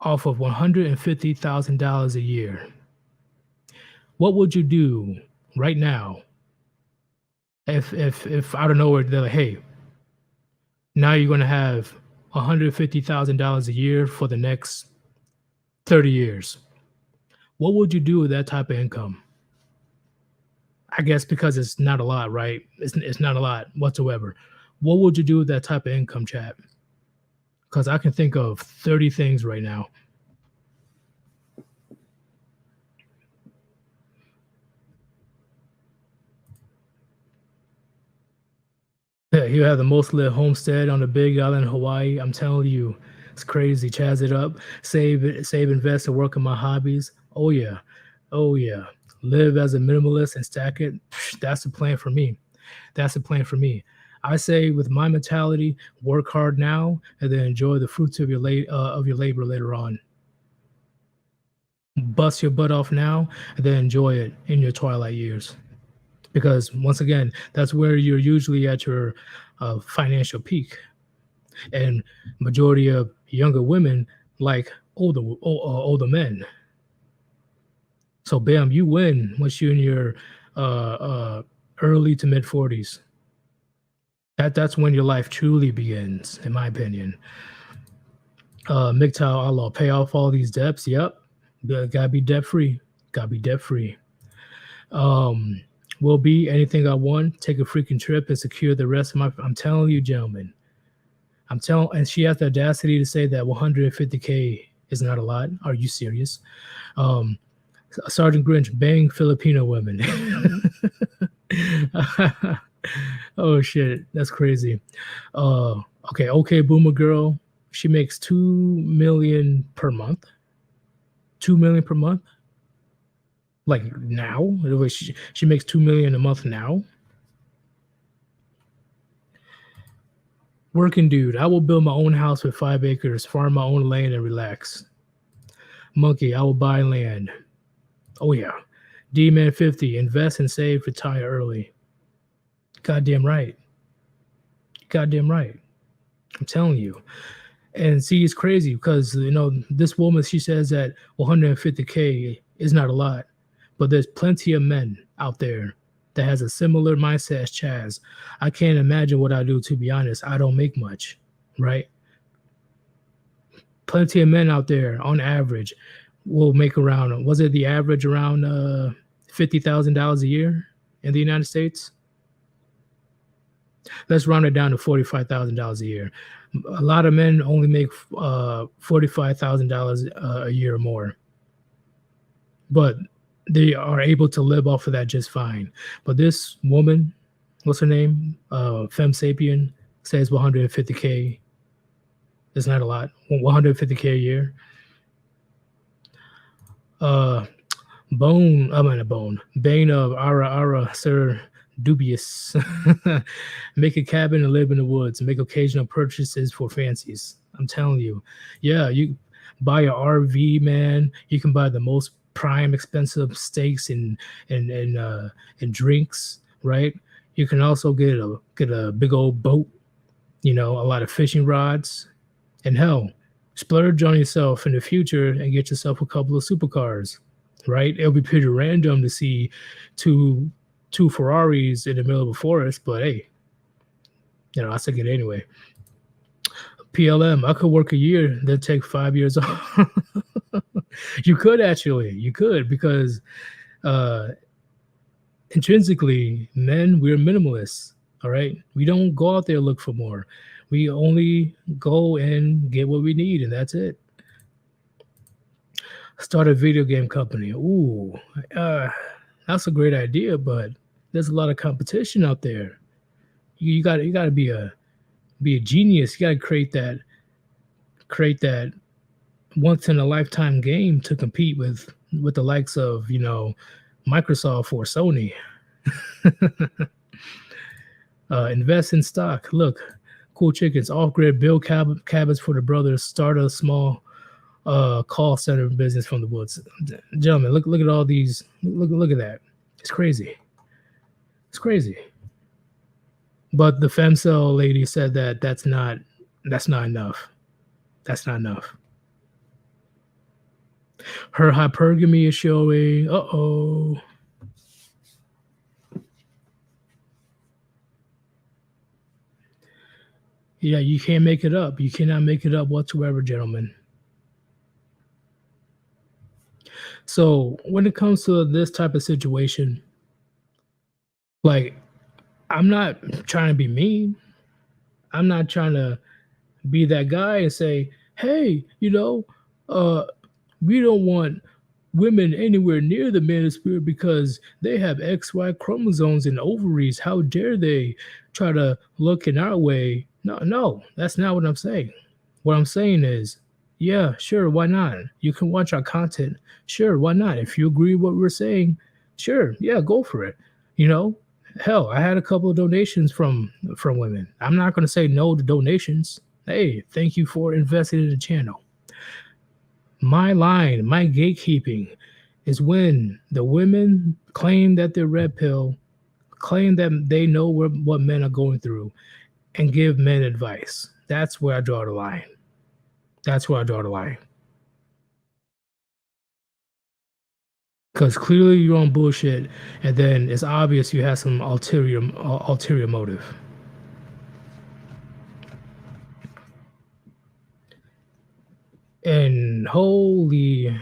off of $150,000 a year. What would you do right now if out of nowhere they're like, hey, now you're going to have $150,000 a year for the next 30 years? What would you do with that type of income? I guess because it's not a lot, right? It's not a lot whatsoever. What would you do with that type of income, chat? Because I can think of 30 things right now. Yeah, you have the most lit homestead on the big island of Hawaii. I'm telling you, it's crazy. Chaz it up, save, invest, and work on my hobbies. Oh yeah, oh yeah. Live as a minimalist and stack it. That's the plan for me. That's the plan for me. I say with my mentality, work hard now and then enjoy the fruits of your labor later on. Bust your butt off now and then enjoy it in your twilight years. Because once again, that's where you're usually at your financial peak. And majority of younger women like older men. So bam, you win once you're in your early to mid 40s. That's when your life truly begins, in my opinion. MGTOW Allah, pay off all these debts. Yep, gotta be debt free. Gotta be debt free. Will be anything I want. Take a freaking trip and secure the rest of my. I'm telling you, gentlemen. And she has the audacity to say that 150K is not a lot. Are you serious? Sergeant Grinch, bang Filipino women. Oh shit, that's crazy. Okay, boomer girl. She makes $2 million per month. $2 million per month. Like now, she makes $2 million a month now. Working dude, I will build my own house with 5 acres, farm my own land, and relax. Monkey, I will buy land. Oh yeah. D-Man 50, invest and save, retire early. Goddamn right. Goddamn right. I'm telling you. And see, it's crazy because, this woman, she says that 150K is not a lot, but there's plenty of men out there that has a similar mindset as Chaz. I can't imagine what I do, to be honest. I don't make much, right? Plenty of men out there, on average, will make around, was it the average around $50,000 a year in the United States? Let's round it down to $45,000 a year. A lot of men only make $45,000 a year or more, but they are able to live off of that just fine. But this woman, what's her name? Femme Sapien, says 150K is not a lot. 150K a year. Bane of Ara Sir Dubious. Make a cabin and live in the woods. Make occasional purchases for fancies. I'm telling you. Yeah, you buy an RV, man. You can buy the most prime expensive steaks and drinks, right? You can also get a big old boat, a lot of fishing rods, and hell, splurge on yourself in the future and get yourself a couple of supercars, right? It'll be pretty random to see two Ferraris in the middle of a forest, but hey, I still get it anyway. PLM, I could work a year, then take 5 years off. You could because intrinsically, men, we're minimalists, all right? We don't go out there and look for more. We only go and get what we need, and that's it. Start a video game company. Ooh, That's a great idea, but there's a lot of competition out there. You got to be a genius. You got to create that once in a lifetime game to compete with the likes of Microsoft or Sony. Invest in stock. Look, cool chickens, off grid, build cabins for the brothers, start a small call center business from the woods. Gentlemen, look at all these. Look at that. It's crazy. It's crazy. But the femcel lady said that that's not enough. That's not enough. Her hypergamy is showing. Uh-oh. Yeah, you can't make it up. You cannot make it up whatsoever, gentlemen. So when it comes to this type of situation, like I'm not trying to be mean. I'm not trying to be that guy and say, hey, uh, we don't want women anywhere near the manosphere because they have XY chromosomes and ovaries. How dare they try to look in our way? No, that's not what I'm saying. What I'm saying is, yeah, sure, why not? You can watch our content. Sure, why not? If you agree with what we're saying, sure, yeah, go for it. You know, hell, I had a couple of donations from women. I'm not going to say no to donations. Hey, thank you for investing in the channel. My line, my gatekeeping is when the women claim that they're red pill, claim that they know what men are going through, and give men advice. That's where I draw the line. That's where I draw the line. Because clearly you're on bullshit, and then it's obvious you have some ulterior motive. And holy,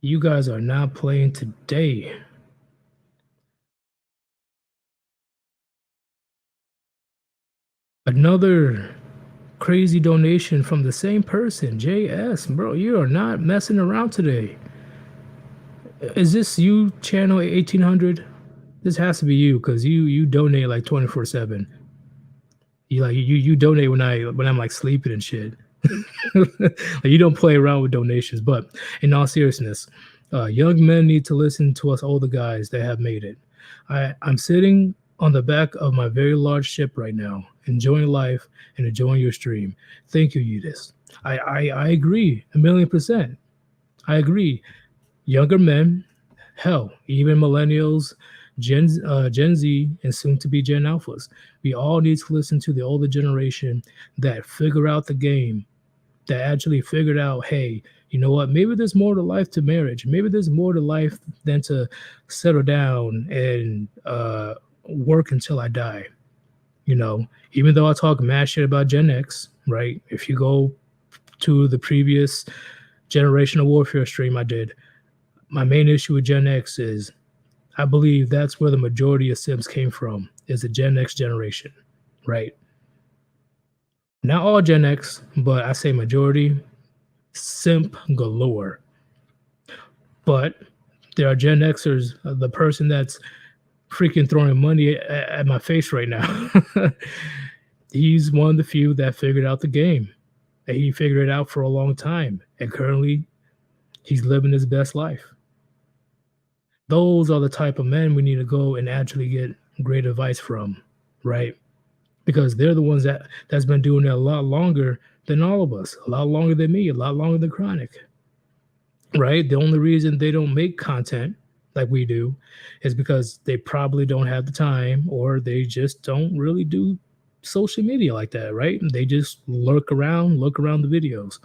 you guys are not playing today. Another crazy donation from the same person, JS. Bro, you are not messing around today. Is this you, channel 1800? This has to be you because you donate like 24/7. You donate when I'm like sleeping and shit. Like, you don't play around with donations. But in all seriousness, young men need to listen to us older guys that have made it. I'm sitting on the back of my very large ship right now, enjoying life and enjoying your stream. Thank you, Yeetus. I agree 1,000,000%. I agree. Younger men, hell, even millennials, Gen Z, and soon to be Gen Alphas. We all need to listen to the older generation that figure out the game, that actually figured out, hey, you know what? Maybe there's more to life to marriage. Maybe there's more to life than to settle down and work until I die. Even though I talk mad shit about Gen X, right? If you go to the previous generational warfare stream I did, my main issue with Gen X is I believe that's where the majority of Sims came from, is the Gen X generation, right? Not all Gen X, but I say majority, simp galore. But there are Gen Xers, the person that's freaking throwing money at my face right now. He's one of the few that figured out the game. And he figured it out for a long time. And currently, he's living his best life. Those are the type of men we need to go and actually get great advice from, right? Because they're the ones that's been doing it a lot longer than all of us, a lot longer than me, a lot longer than Chronic, right? The only reason they don't make content like we do is because they probably don't have the time, or they just don't really do social media like that, right? They just look around the videos.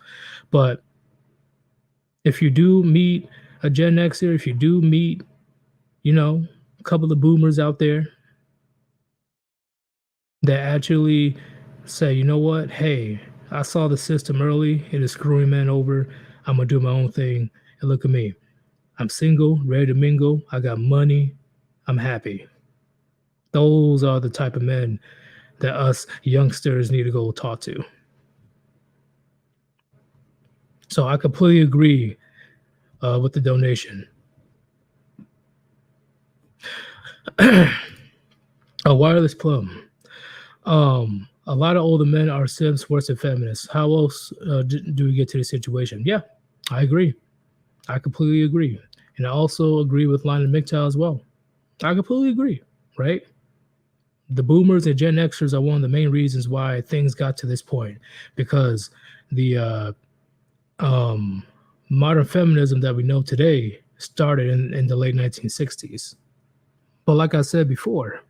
But if you do meet a Gen Xer, if you do meet, a couple of boomers out there that actually say, you know what, hey, I saw the system early, it is screwing men over, I'm gonna do my own thing, and look at me. I'm single, ready to mingle, I got money, I'm happy. Those are the type of men that us youngsters need to go talk to. So I completely agree with the donation. A wireless plum. A lot of older men are simps worse than feminists. How else do we get to this situation? Yeah, I agree. I completely agree. And I also agree with Lionel McTow as well. I completely agree, right? The boomers and Gen Xers are one of the main reasons why things got to this point because the um, modern feminism that we know today started in the late 1960s. But like I said before,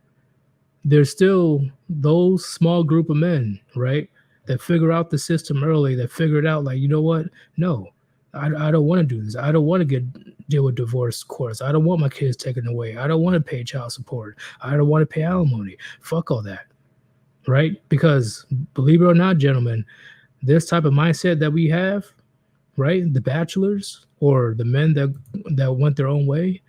there's still those small group of men, right, that figure out the system early, that figured out, like, you know what? No, I don't want to do this. I don't want to deal with divorce courts. I don't want my kids taken away. I don't want to pay child support. I don't want to pay alimony. Fuck all that, right? Because believe it or not, gentlemen, this type of mindset that we have, right, the bachelors or the men that went their own way,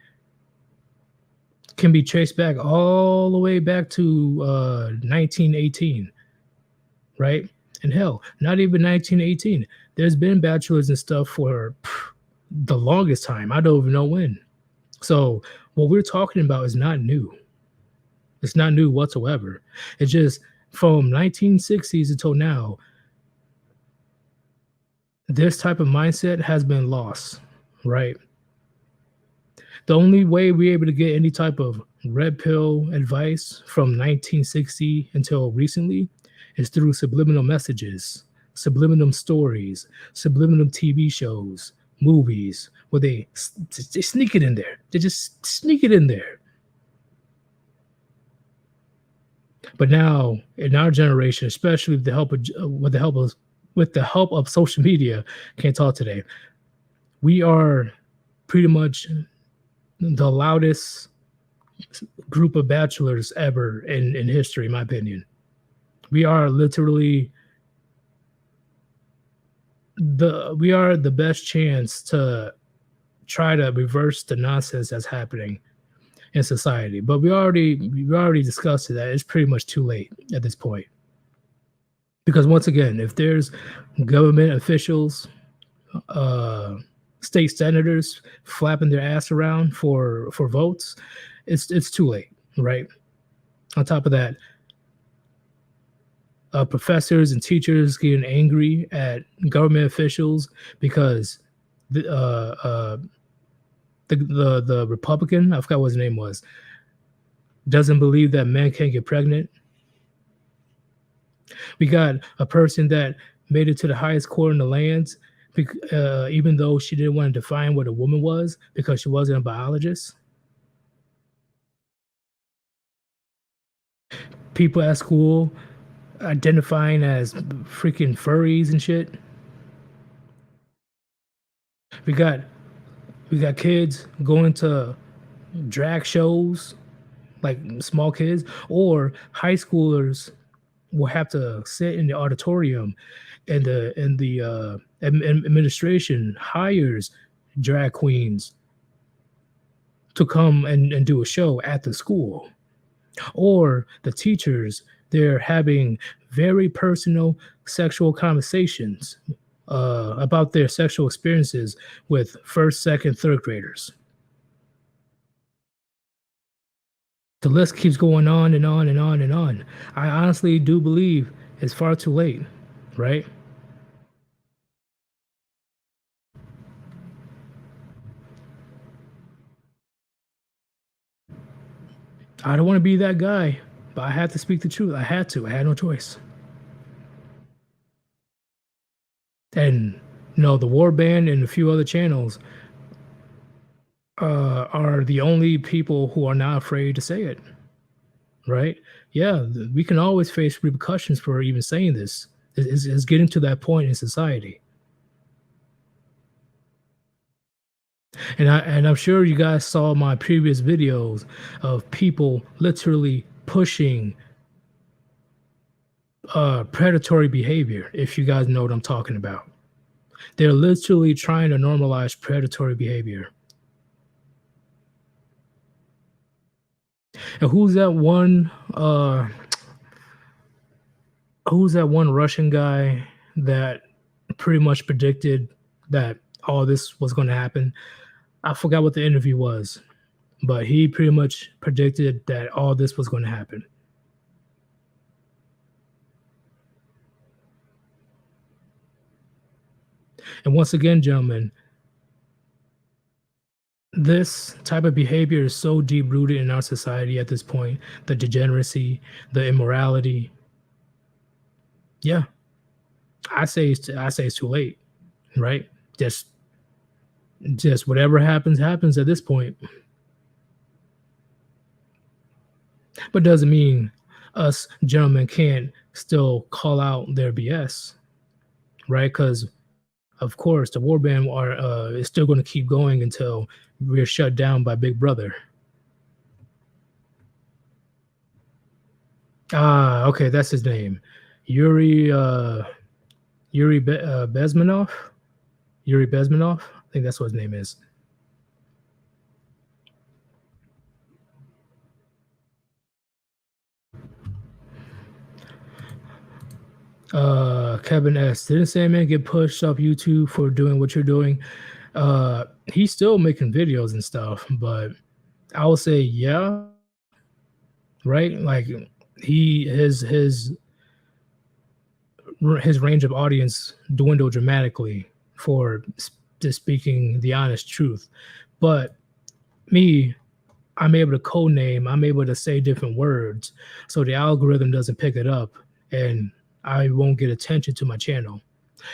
can be traced back all the way back to 1918, right? And hell, not even 1918. There's been bachelors and stuff for the longest time. I don't even know when. So what we're talking about is not new. It's not new whatsoever. It's just from 1960s until now, this type of mindset has been lost, right? The only way we're able to get any type of red pill advice from 1960 until recently is through subliminal messages, subliminal stories, subliminal TV shows, movies, where they sneak it in there. They just sneak it in there. But now, in our generation, especially with the help of social media, can't talk today. We are pretty much the loudest group of bachelors ever in history, in my opinion. We are literally the best chance to try to reverse the nonsense that's happening in society. But we already discussed that it's pretty much too late at this point. Because once again, if there's government officials, state senators flapping their ass around for votes, it's too late, right? On top of that, professors and teachers getting angry at government officials because the Republican, I forgot what his name was, doesn't believe that men can't get pregnant. We got a person that made it to the highest court in the land, even though she didn't want to define what a woman was because she wasn't a biologist. People at school identifying as freaking furries and shit. We got kids going to drag shows, like small kids, or high schoolers will have to sit in the auditorium, and the administration hires drag queens to come and do a show at the school. Or the teachers, they're having very personal sexual conversations about their sexual experiences with first, second, third graders. The list keeps going on and on and on and on. I honestly do believe it's far too late, right? I don't want to be that guy, but I had to speak the truth. I had to. I had no choice. And the Warband and a few other channels are the only people who are not afraid to say it, right? Yeah, we can always face repercussions for even saying this. It's getting to that point in society. And I'm sure you guys saw my previous videos of people literally pushing predatory behavior, if you guys know what I'm talking about. They're literally trying to normalize predatory behavior. And who's that one Russian guy that pretty much predicted that all this was going to happen? I forgot what the interview was, but he pretty much predicted that all this was going to happen. And once again, gentlemen, this type of behavior is so deep rooted in our society at this point, the degeneracy, the immorality. Yeah, I say it's too late, right? Just just whatever happens happens at this point. But doesn't mean us gentlemen can't still call out their BS, right? Because of course the warband are is still going to keep going until we're shut down by Big Brother. Ah, okay, that's his name, Yuri Bezmenov. Yuri Bezmenov. I think that's what his name is. Kevin S. Didn't Sandman get pushed off YouTube for doing what you're doing? He's still making videos and stuff, but I would say yeah, right? Like he his range of audience dwindled dramatically for just speaking the honest truth. But me, I'm able to code name, I'm able to say different words, so the algorithm doesn't pick it up, and I won't get attention to my channel.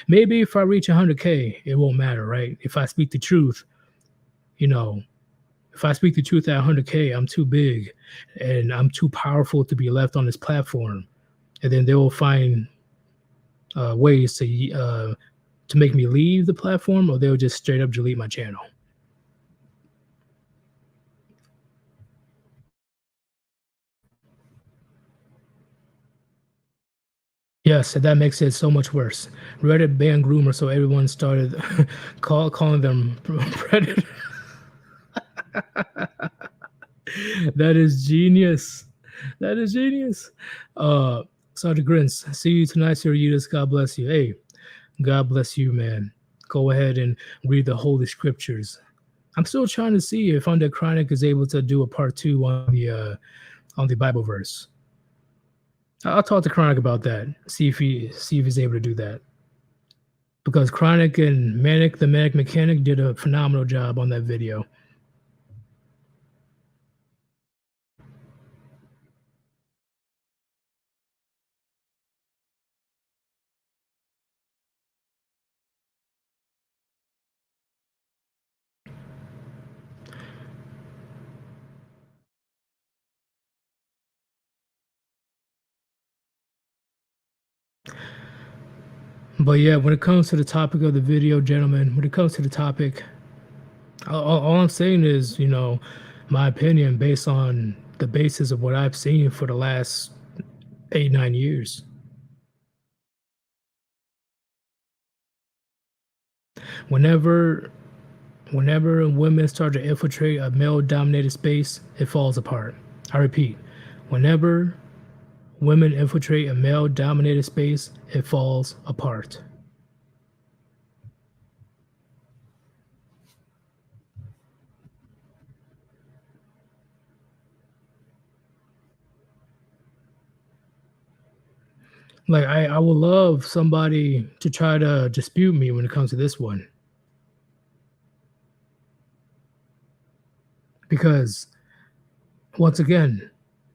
Maybe if I reach 100K, it won't matter, right? If I speak the truth, you know, if I speak the truth at 100K, I'm too big and I'm too powerful to be left on this platform. And then they will find ways to make me leave the platform, or they'll just straight up delete my channel. Yes, that makes it so much worse. Reddit banned groomer, so everyone started calling them predator. That is genius. That is genius. Sergeant Grins, see you tonight, Sir Yeetus. God bless you. Hey, God bless you, man. Go ahead and read the Holy Scriptures. I'm still trying to see if Undead Chronic is able to do a part 2 on the Bible verse. I'll talk to Chronic about that. See if he's able to do that. Because Chronic and Manic, the Manic Mechanic, did a phenomenal job on that video. But yeah, when it comes to the topic of the video, gentlemen, when it comes to the topic, all I'm saying is, my opinion based on the basis of what I've seen for the last 8, 9 years. Whenever whenever women start to infiltrate a male-dominated space, it falls apart. I repeat, whenever women infiltrate a male-dominated space, it falls apart. Like I would love somebody to try to dispute me when it comes to this one. Because once again,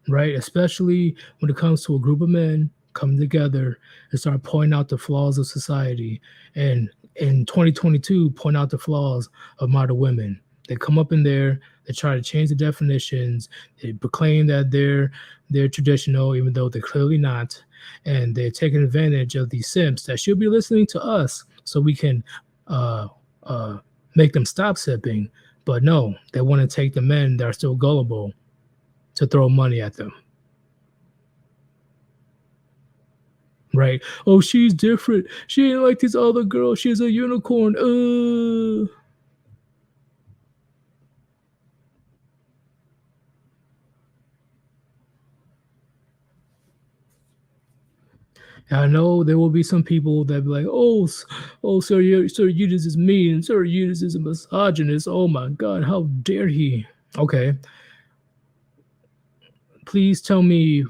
right, especially when it comes to a group of men coming together and start pointing out the flaws of society, and in 2022 point out the flaws of modern women. They come up in there, they try to change the definitions, they proclaim that they're traditional even though they're clearly not, and they're taking advantage of these simps that should be listening to us so we can uh uh make them stop sipping. But no, they want to take the men that are still gullible to throw money at them. Right? Oh, she's different. She ain't like these other girls. She's a unicorn. I know there will be some people that be like, oh, Sir Eudes is mean. Sir Eudes is a misogynist. Oh my God, how dare he? Okay, please tell me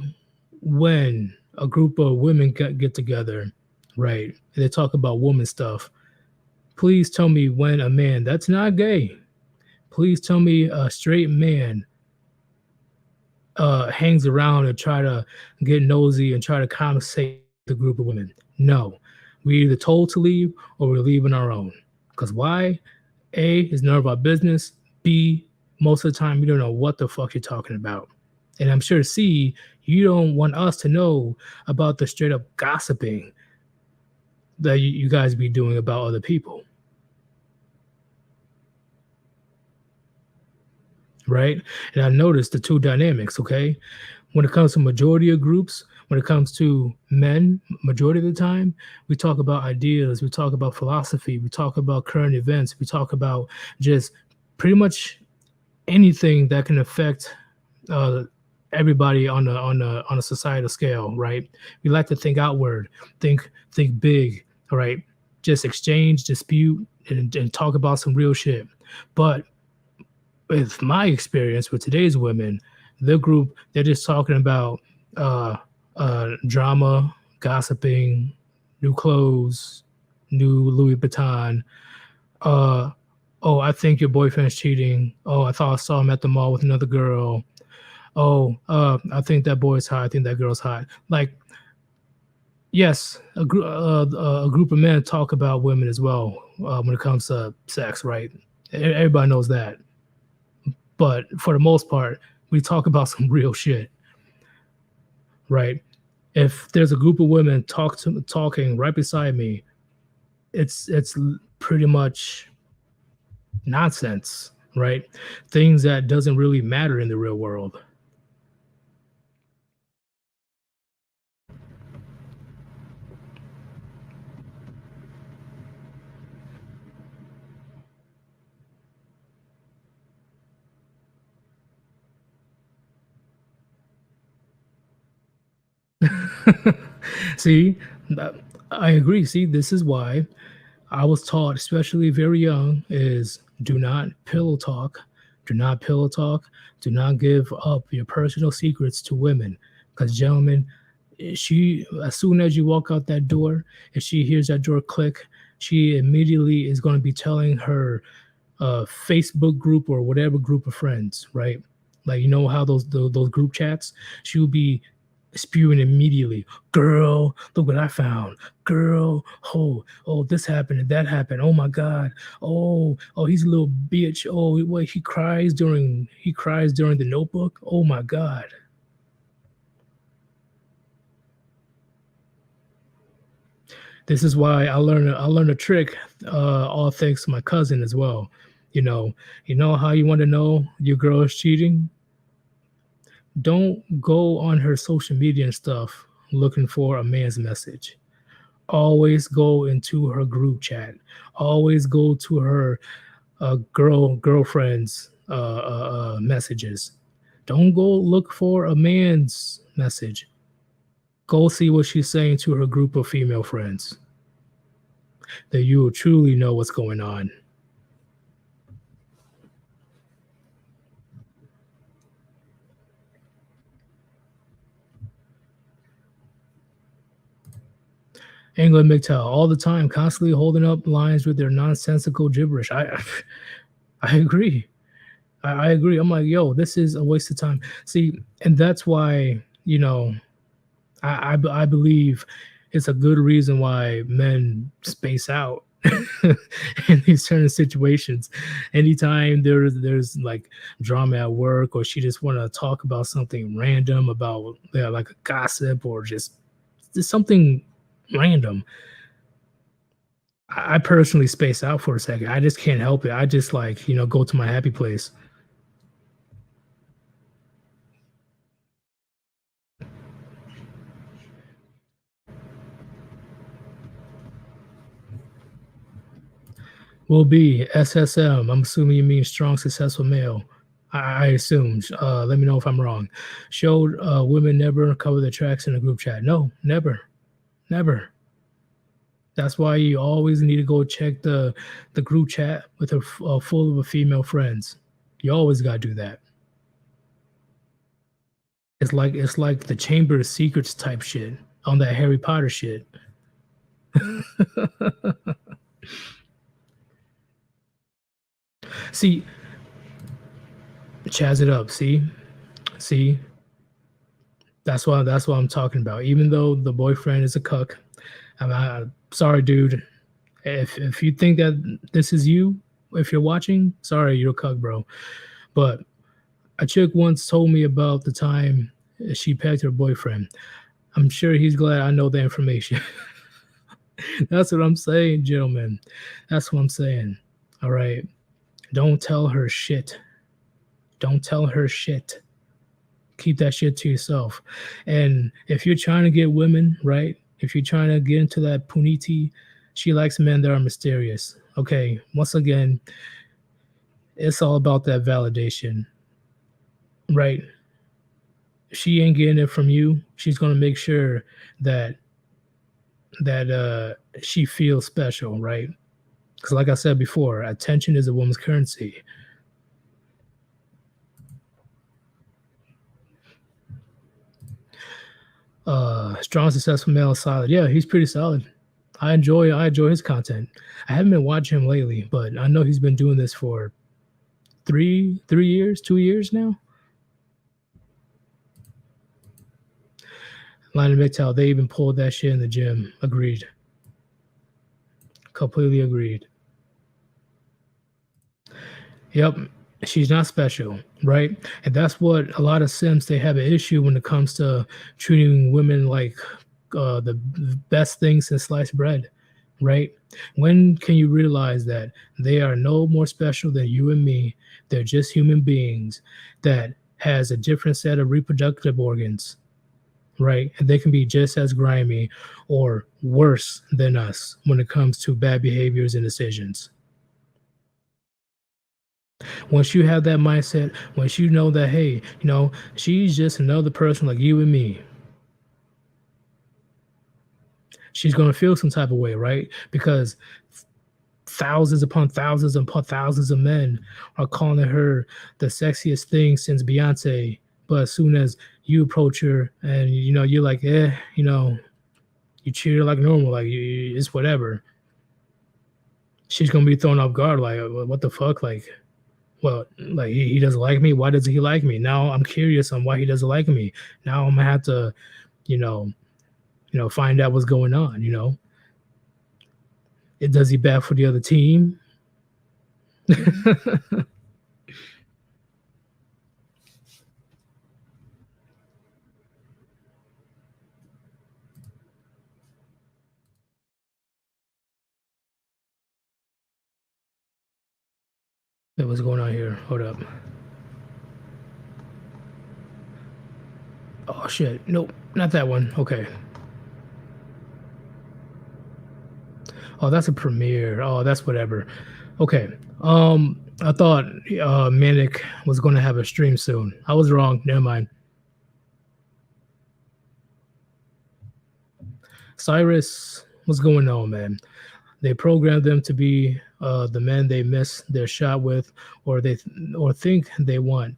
when a group of women get together, right? And they talk about woman stuff. Please tell me when a man that's not gay. Please tell me a straight man hangs around and try to get nosy and try to conversate with a group of women. No, we're either told to leave or we're leaving our own. Because why? A is none of our business. B, most of the time you don't know what the fuck you're talking about. And I'm sure C, you don't want us to know about the straight up gossiping that you guys be doing about other people. Right? And I noticed the two dynamics, okay? When it comes to majority of groups, when it comes to men, majority of the time, we talk about ideas, we talk about philosophy, we talk about current events, we talk about just pretty much anything that can affect uh, everybody on a societal scale, right? We like to think outward, think big, all right? Just exchange, dispute, and talk about some real shit. But with my experience with today's women, the group they're just talking about drama, gossiping, new clothes, new Louis Vuitton. Uh, oh, I think your boyfriend's cheating. Oh, I thought I saw him at the mall with another girl. Oh, I think that boy's hot. I think that girl's hot. Like, yes, a group of men talk about women as well when it comes to sex, right? Everybody knows that. But for the most part, we talk about some real shit, right? If there's a group of women talking right beside me, it's pretty much nonsense, right? Things that doesn't really matter in the real world. See, that- I agree. See, this is why I was taught, especially very young, is do not pillow talk. Do not pillow talk. Do not give up your personal secrets to women. Because, gentlemen, she, as soon as you walk out that door, if she hears that door click, she immediately is going to be telling her Facebook group or whatever group of friends, right? Like you know how those group chats, she will be spewing immediately. Girl, look what I found. Girl, oh, this happened and that happened. Oh my God. Oh, he's a little bitch. Oh, wait, he cries during the Notebook. Oh my God. This is why I learned a trick, all thanks to my cousin as well. You know, you know how you want to know your girl is cheating? Don't go on her social media and stuff looking for a man's message. Always go into her group chat. Always go to her girlfriend's messages. Don't go look for a man's message. Go see what she's saying to her group of female friends. That you will truly know what's going on. England McTell all the time, constantly holding up lines with their nonsensical gibberish. I agree. I agree. I'm like, yo, this is a waste of time. See, and that's why I believe it's a good reason why men space out in these certain situations. Anytime there's like drama at work, or she just want to talk about something random about like a gossip or just something random. I personally space out for a second. I just can't help it. I just like go to my happy place. Will be SSM. I'm assuming you mean strong, successful male. I assume. Let me know if I'm wrong. Showed women never cover their tracks in a group chat. No, never, never. That's why you always need to go check the group chat with full of female friends. You always gotta do that. It's like the Chamber of Secrets type shit on that Harry Potter shit. See, chaz it up. See, that's what I'm talking about. Even though the boyfriend is a cuck, I'm sorry, dude. If you think that this is you, if you're watching, sorry, you're a cuck, bro. But a chick once told me about the time she pegged her boyfriend. I'm sure he's glad I know the information. That's what I'm saying, gentlemen. That's what I'm saying. All right. Don't tell her shit. Don't tell her shit. Keep that shit to yourself. And if you're trying to get women, right? If you're trying to get into that puniti, she likes men that are mysterious. Okay. Once again, it's all about that validation, right? She ain't getting it from you. She's gonna make sure that she feels special, right? Because like I said before, attention is a woman's currency. Strong, successful male, solid. Yeah, he's pretty solid. I enjoy his content. I haven't been watching him lately, but I know he's been doing this for three years, 2 years now. Lionel McTowell, they even pulled that shit in the gym. Agreed. Completely agreed. Yep. She's not special, right? And that's what a lot of Sims they have an issue when it comes to treating women like the best thing since sliced bread, right? When can you realize that they are no more special than you and me? They're just human beings that has a different set of reproductive organs, right? And they can be just as grimy or worse than us when it comes to bad behaviors and decisions. Once you have that mindset, once you know that, hey, she's just another person like you and me, she's going to feel some type of way, right? Because thousands upon thousands of men are calling her the sexiest thing since Beyonce. But as soon as you approach her and, you're like, you treat her like normal, like it's whatever, she's going to be thrown off guard, like, what the fuck? Like, well, like he doesn't like me. Why doesn't he like me? Now I'm curious on why he doesn't like me. Now I'm gonna have to, find out what's going on. Does he bat for the other team? What's going on here? Hold up. Oh shit. Nope, not that one. Okay. Oh, that's a premiere. Oh, that's whatever. Okay. I thought Manic was gonna have a stream soon. I was wrong. Never mind. Cyrus, what's going on, man? They programmed them to be the men they miss their shot with, or or think they want,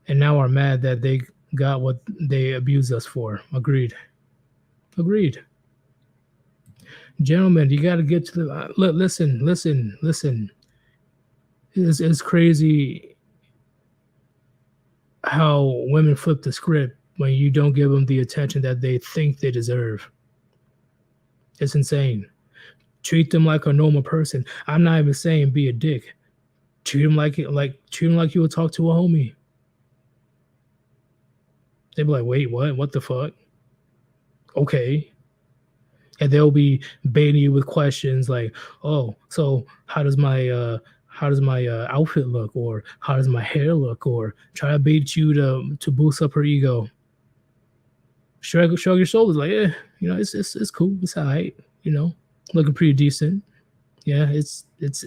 and now are mad that they got what they abused us for. Agreed. Agreed. Gentlemen, you got to get to the listen. It's crazy how women flip the script when you don't give them the attention that they think they deserve. It's insane. Treat them like a normal person. I'm not even saying be a dick. Treat them treat them like you would talk to a homie. They'd be like, wait, what? What the fuck? Okay. And they'll be baiting you with questions like, oh, so how does my outfit look, or how does my hair look, or try to bait you to boost up her ego. Shrug your shoulders like, yeah, it's cool, it's all right, looking pretty decent. Yeah, it's at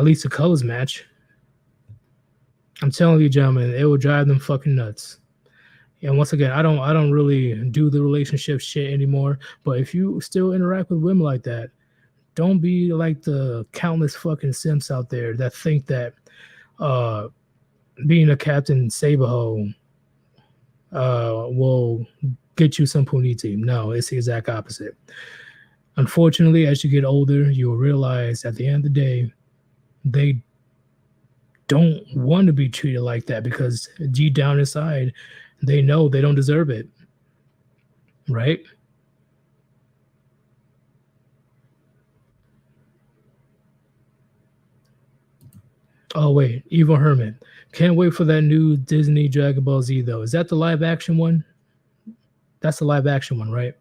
least the colors match. I'm telling you, gentlemen, it will drive them fucking nuts. And once again, I don't really do the relationship shit anymore. But if you still interact with women like that, Don't be like the countless fucking simps out there that think that uh, being a Captain Saberho will get you some puniti. No, it's the exact opposite. Unfortunately, as you get older, you will realize at the end of the day, they don't want to be treated like that because deep down inside, they know they don't deserve it. Right? Oh, wait. Evil Hermit. Can't wait for that new Disney Dragon Ball Z, though. Is that the live action one? That's the live action one, right?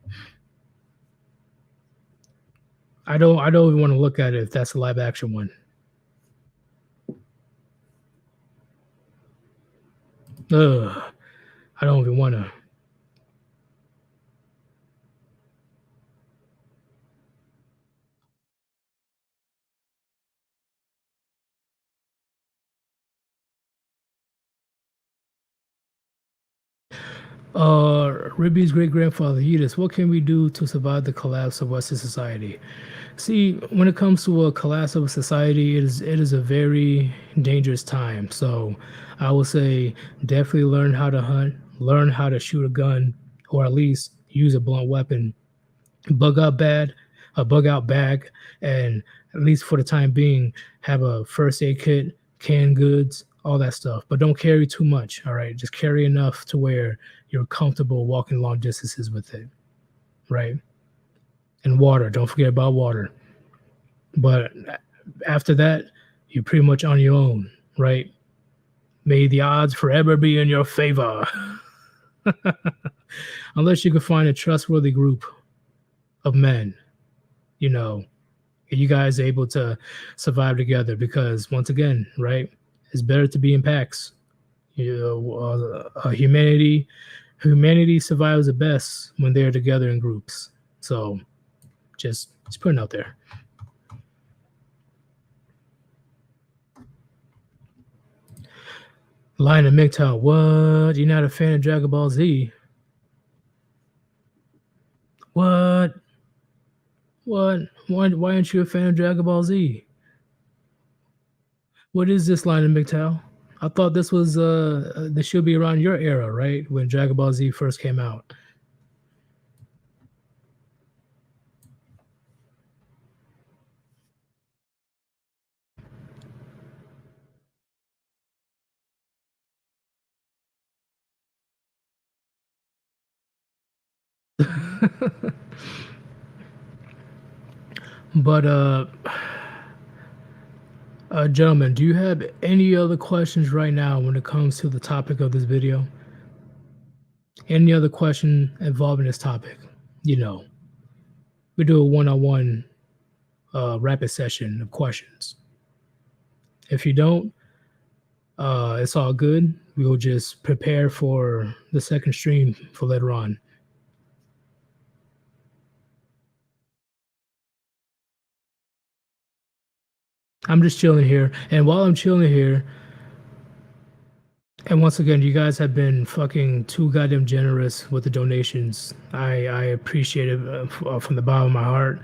I don't even want to look at it if that's the live action one. Ugh. I don't even want to. Ribby's great grandfather, Yeetus, what can we do to survive the collapse of Western society? See, when it comes to a collapse of a society, it is a very dangerous time. So I will say definitely learn how to hunt, learn how to shoot a gun, or at least use a blunt weapon. Bug out bad, a bug out bag, and at least for the time being, have a first aid kit, canned goods, all that stuff. But don't carry too much. All right, just carry enough to where you're comfortable walking long distances with it. Right, and water. Don't forget about water. But after that, you're pretty much on your own. Right. May the odds forever be in your favor. Unless you can find a trustworthy group of men, you know, you guys able to survive together because once again, right, it's better to be in packs. You know, humanity survives the best when they're together in groups. So just putting it out there. Lion of MGTOW, what? You're not a fan of Dragon Ball Z? What? What? Why aren't you a fan of Dragon Ball Z? What is this Lion of MGTOW? I thought this should be around your era, right? When Dragon Ball Z first came out. But gentlemen, do you have any other questions right now when it comes to the topic of this video? Any other question involving this topic? You know, we do a one-on-one rapid session of questions. If you don't, it's all good. We will just prepare for the second stream for later on. I'm just chilling here, and while I'm chilling here, and once again, you guys have been fucking too goddamn generous with the donations. I appreciate it from the bottom of my heart.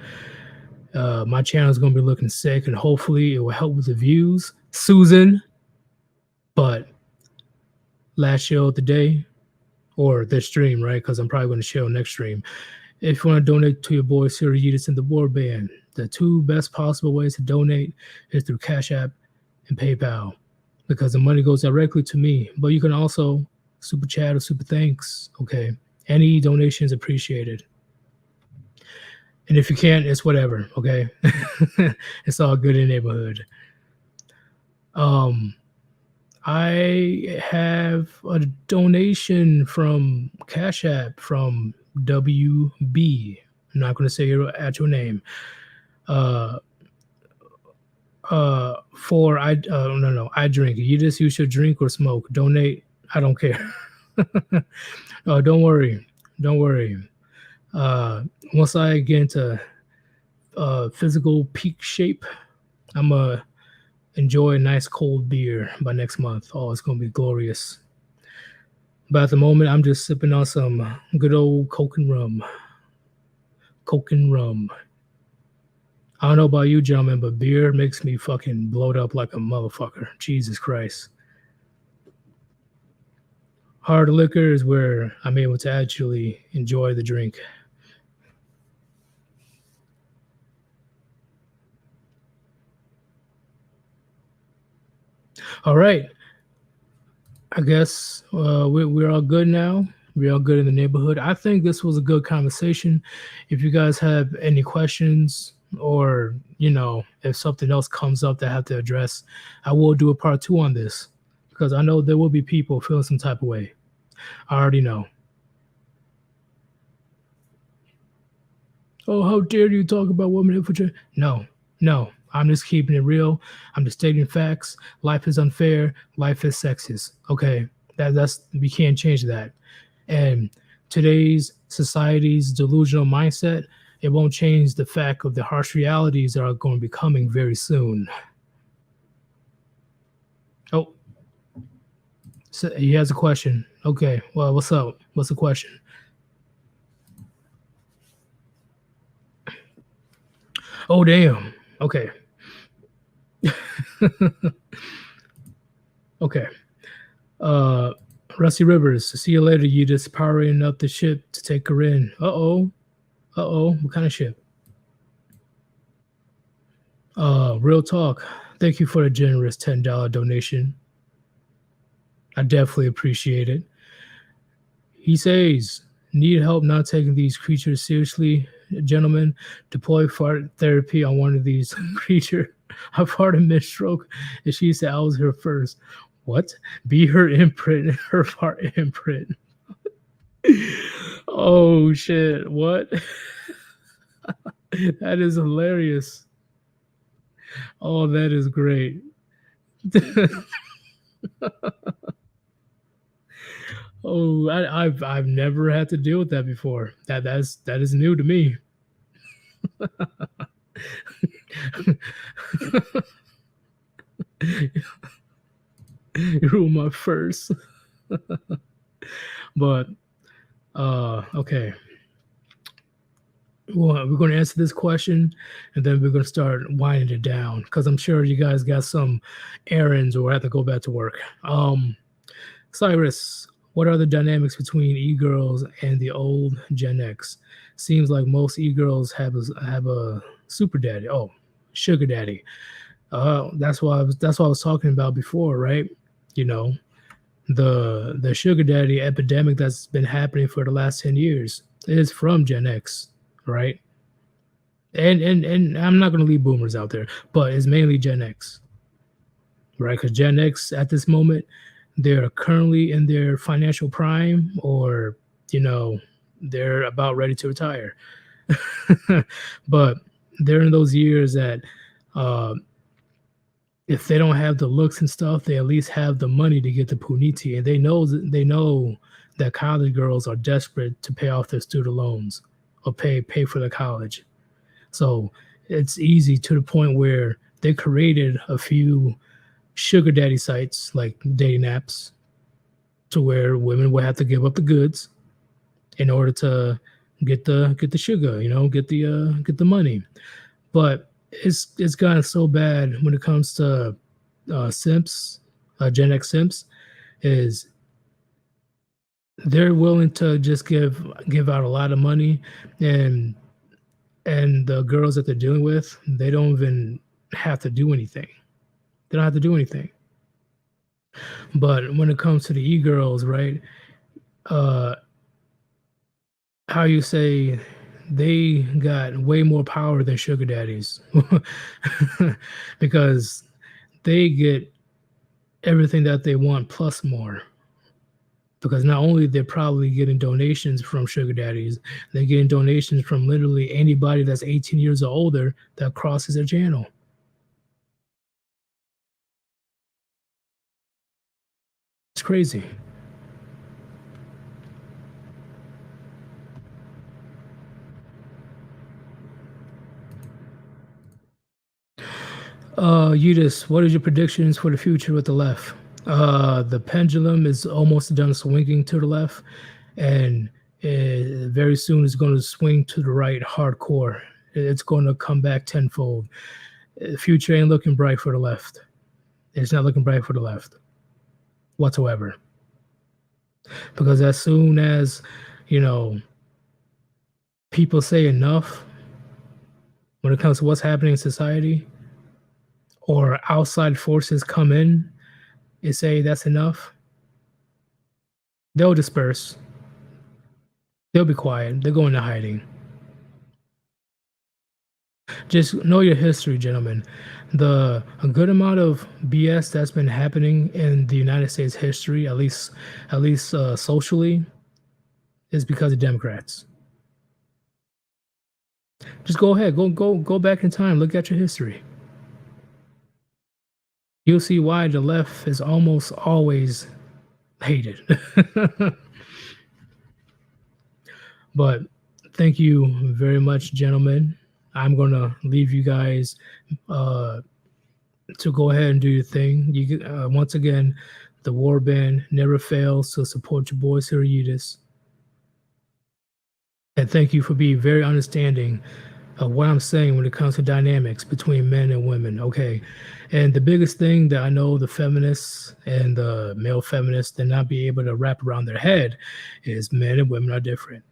My channel is gonna be looking sick, and hopefully, it will help with the views, Susan. But last show of the day, or this stream, right? Because I'm probably going to show next stream. If you want to donate to your boy Sir Yeetus and the Warband, the two best possible ways to donate is through Cash App and PayPal, because the money goes directly to me. But you can also super chat or super thanks. Okay, any donations appreciated. And if you can't, it's whatever. Okay, it's all good in the neighborhood. I have a donation from Cash App from WB. I'm not going to say your actual name. For no, I drink. You just use your drink or smoke. Donate. I don't care. Oh, don't worry. Once I get into physical peak shape, I'm gonna enjoy a nice cold beer by next month. Oh, it's gonna be glorious. But at the moment, I'm just sipping on some good old Coke and rum. I don't know about you, gentlemen, but beer makes me fucking bloat up like a motherfucker. Jesus Christ. Hard liquor is where I'm able to actually enjoy the drink. All right. I guess we're all good now. We're all good in the neighborhood. I think this was a good conversation. If you guys have any questions or, if something else comes up that I have to address, I will do a part two on this because I know there will be people feeling some type of way. I already know. Oh, how dare you talk about women infiltrate? No, no. I'm just keeping it real. I'm just stating facts. Life is unfair. Life is sexist. Okay, that's we can't change that. And today's society's delusional mindset, it won't change the fact of the harsh realities that are going to be coming very soon. Oh, so he has a question. Okay, well, what's up? What's the question? Oh, damn. Okay. Okay. Uh, Rusty Rivers. See you later. You just powering up the ship to take her in. Uh oh. Uh oh. What kind of ship? Real talk. Thank you for the generous $10 donation. I definitely appreciate it. He says, need help not taking these creatures seriously, gentlemen. Deploy fart therapy on one of these creatures. I farted mid stroke, and she said I was here first. What? Be her imprint, her fart imprint. Oh shit! What? That is hilarious. Oh, that is great. Oh, I've never had to deal with that before. That is new to me. You were my first. But okay. Well, we're going to answer this question and then we're going to start winding it down because I'm sure you guys got some errands or have to go back to work. Cyrus, what are the dynamics between e-girls and the old Gen X? Seems like most e-girls have a super daddy. Oh, sugar daddy. That's what I was talking about before, right? You know, the sugar daddy epidemic that's been happening for the last 10 years is from Gen X, right? And I'm not going to leave boomers out there, but it's mainly Gen X, right? Because Gen X at this moment, they're currently in their financial prime, or they're about ready to retire. But they're in those years that uh, if they don't have the looks and stuff, they at least have the money to get the puniti, and they know that college girls are desperate to pay off their student loans or pay for their college. So it's easy to the point where they created a few sugar daddy sites like dating apps to where women would have to give up the goods in order to get the sugar, get the money. But it's gotten so bad when it comes to simps, Gen X simps, is they're willing to just give out a lot of money, and the girls that they're dealing with, they don't even have to do anything. They don't have to do anything. But when it comes to the e-girls, right? Uh, how you say they got way more power than sugar daddies because they get everything that they want plus more, because not only they're probably getting donations from sugar daddies, they're getting donations from literally anybody that's 18 years or older that crosses their channel. It's crazy. Yeetus, what is your predictions for the future with the left? The pendulum is almost done swinging to the left, and very soon it's going to swing to the right hardcore. It's going to come back tenfold. The future ain't looking bright for the left. It's not looking bright for the left whatsoever. Because as soon as, you know, people say enough when it comes to what's happening in society, or outside forces come in and say that's enough, they'll disperse. They'll be quiet. They'll go into hiding. Just know your history, gentlemen. A good amount of BS that's been happening in the United States history, at least socially, is because of Democrats. Just go ahead, go back in time. Look at your history. You'll see why the left is almost always hated. But thank you very much, gentlemen. I'm gonna leave you guys to go ahead and do your thing. Once again, the Warband never fails to support your boys here, Yeetus. And thank you for being very understanding of what I'm saying when it comes to dynamics between men and women. Okay. And the biggest thing that I know the feminists and the male feminists did not be able to wrap around their head is men and women are different.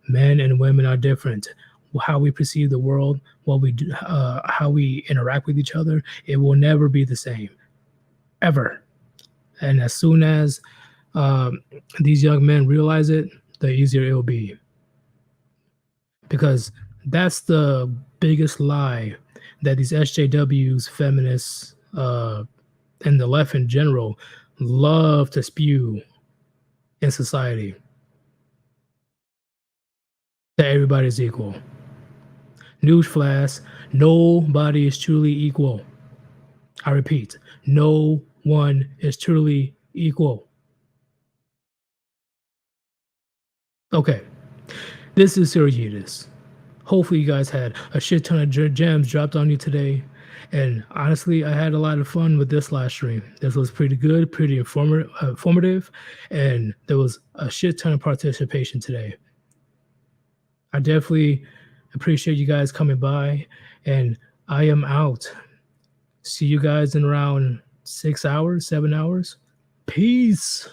Men and women are different. How we perceive the world, what we do, how we interact with each other, it will never be the same, ever. And as soon as these young men realize it, the easier it will be. Because that's the biggest lie that these SJWs, feminists, and the left in general love to spew in society. That everybody's equal. Newsflash, nobody is truly equal. I repeat, no one is truly equal. Okay, this is Sir Yeetus. Hopefully you guys had a shit ton of gems dropped on you today. And honestly, I had a lot of fun with this live stream. This was pretty good, pretty informative, and there was a shit ton of participation today. I definitely appreciate you guys coming by, and I am out. See you guys in around 6 hours, 7 hours. Peace.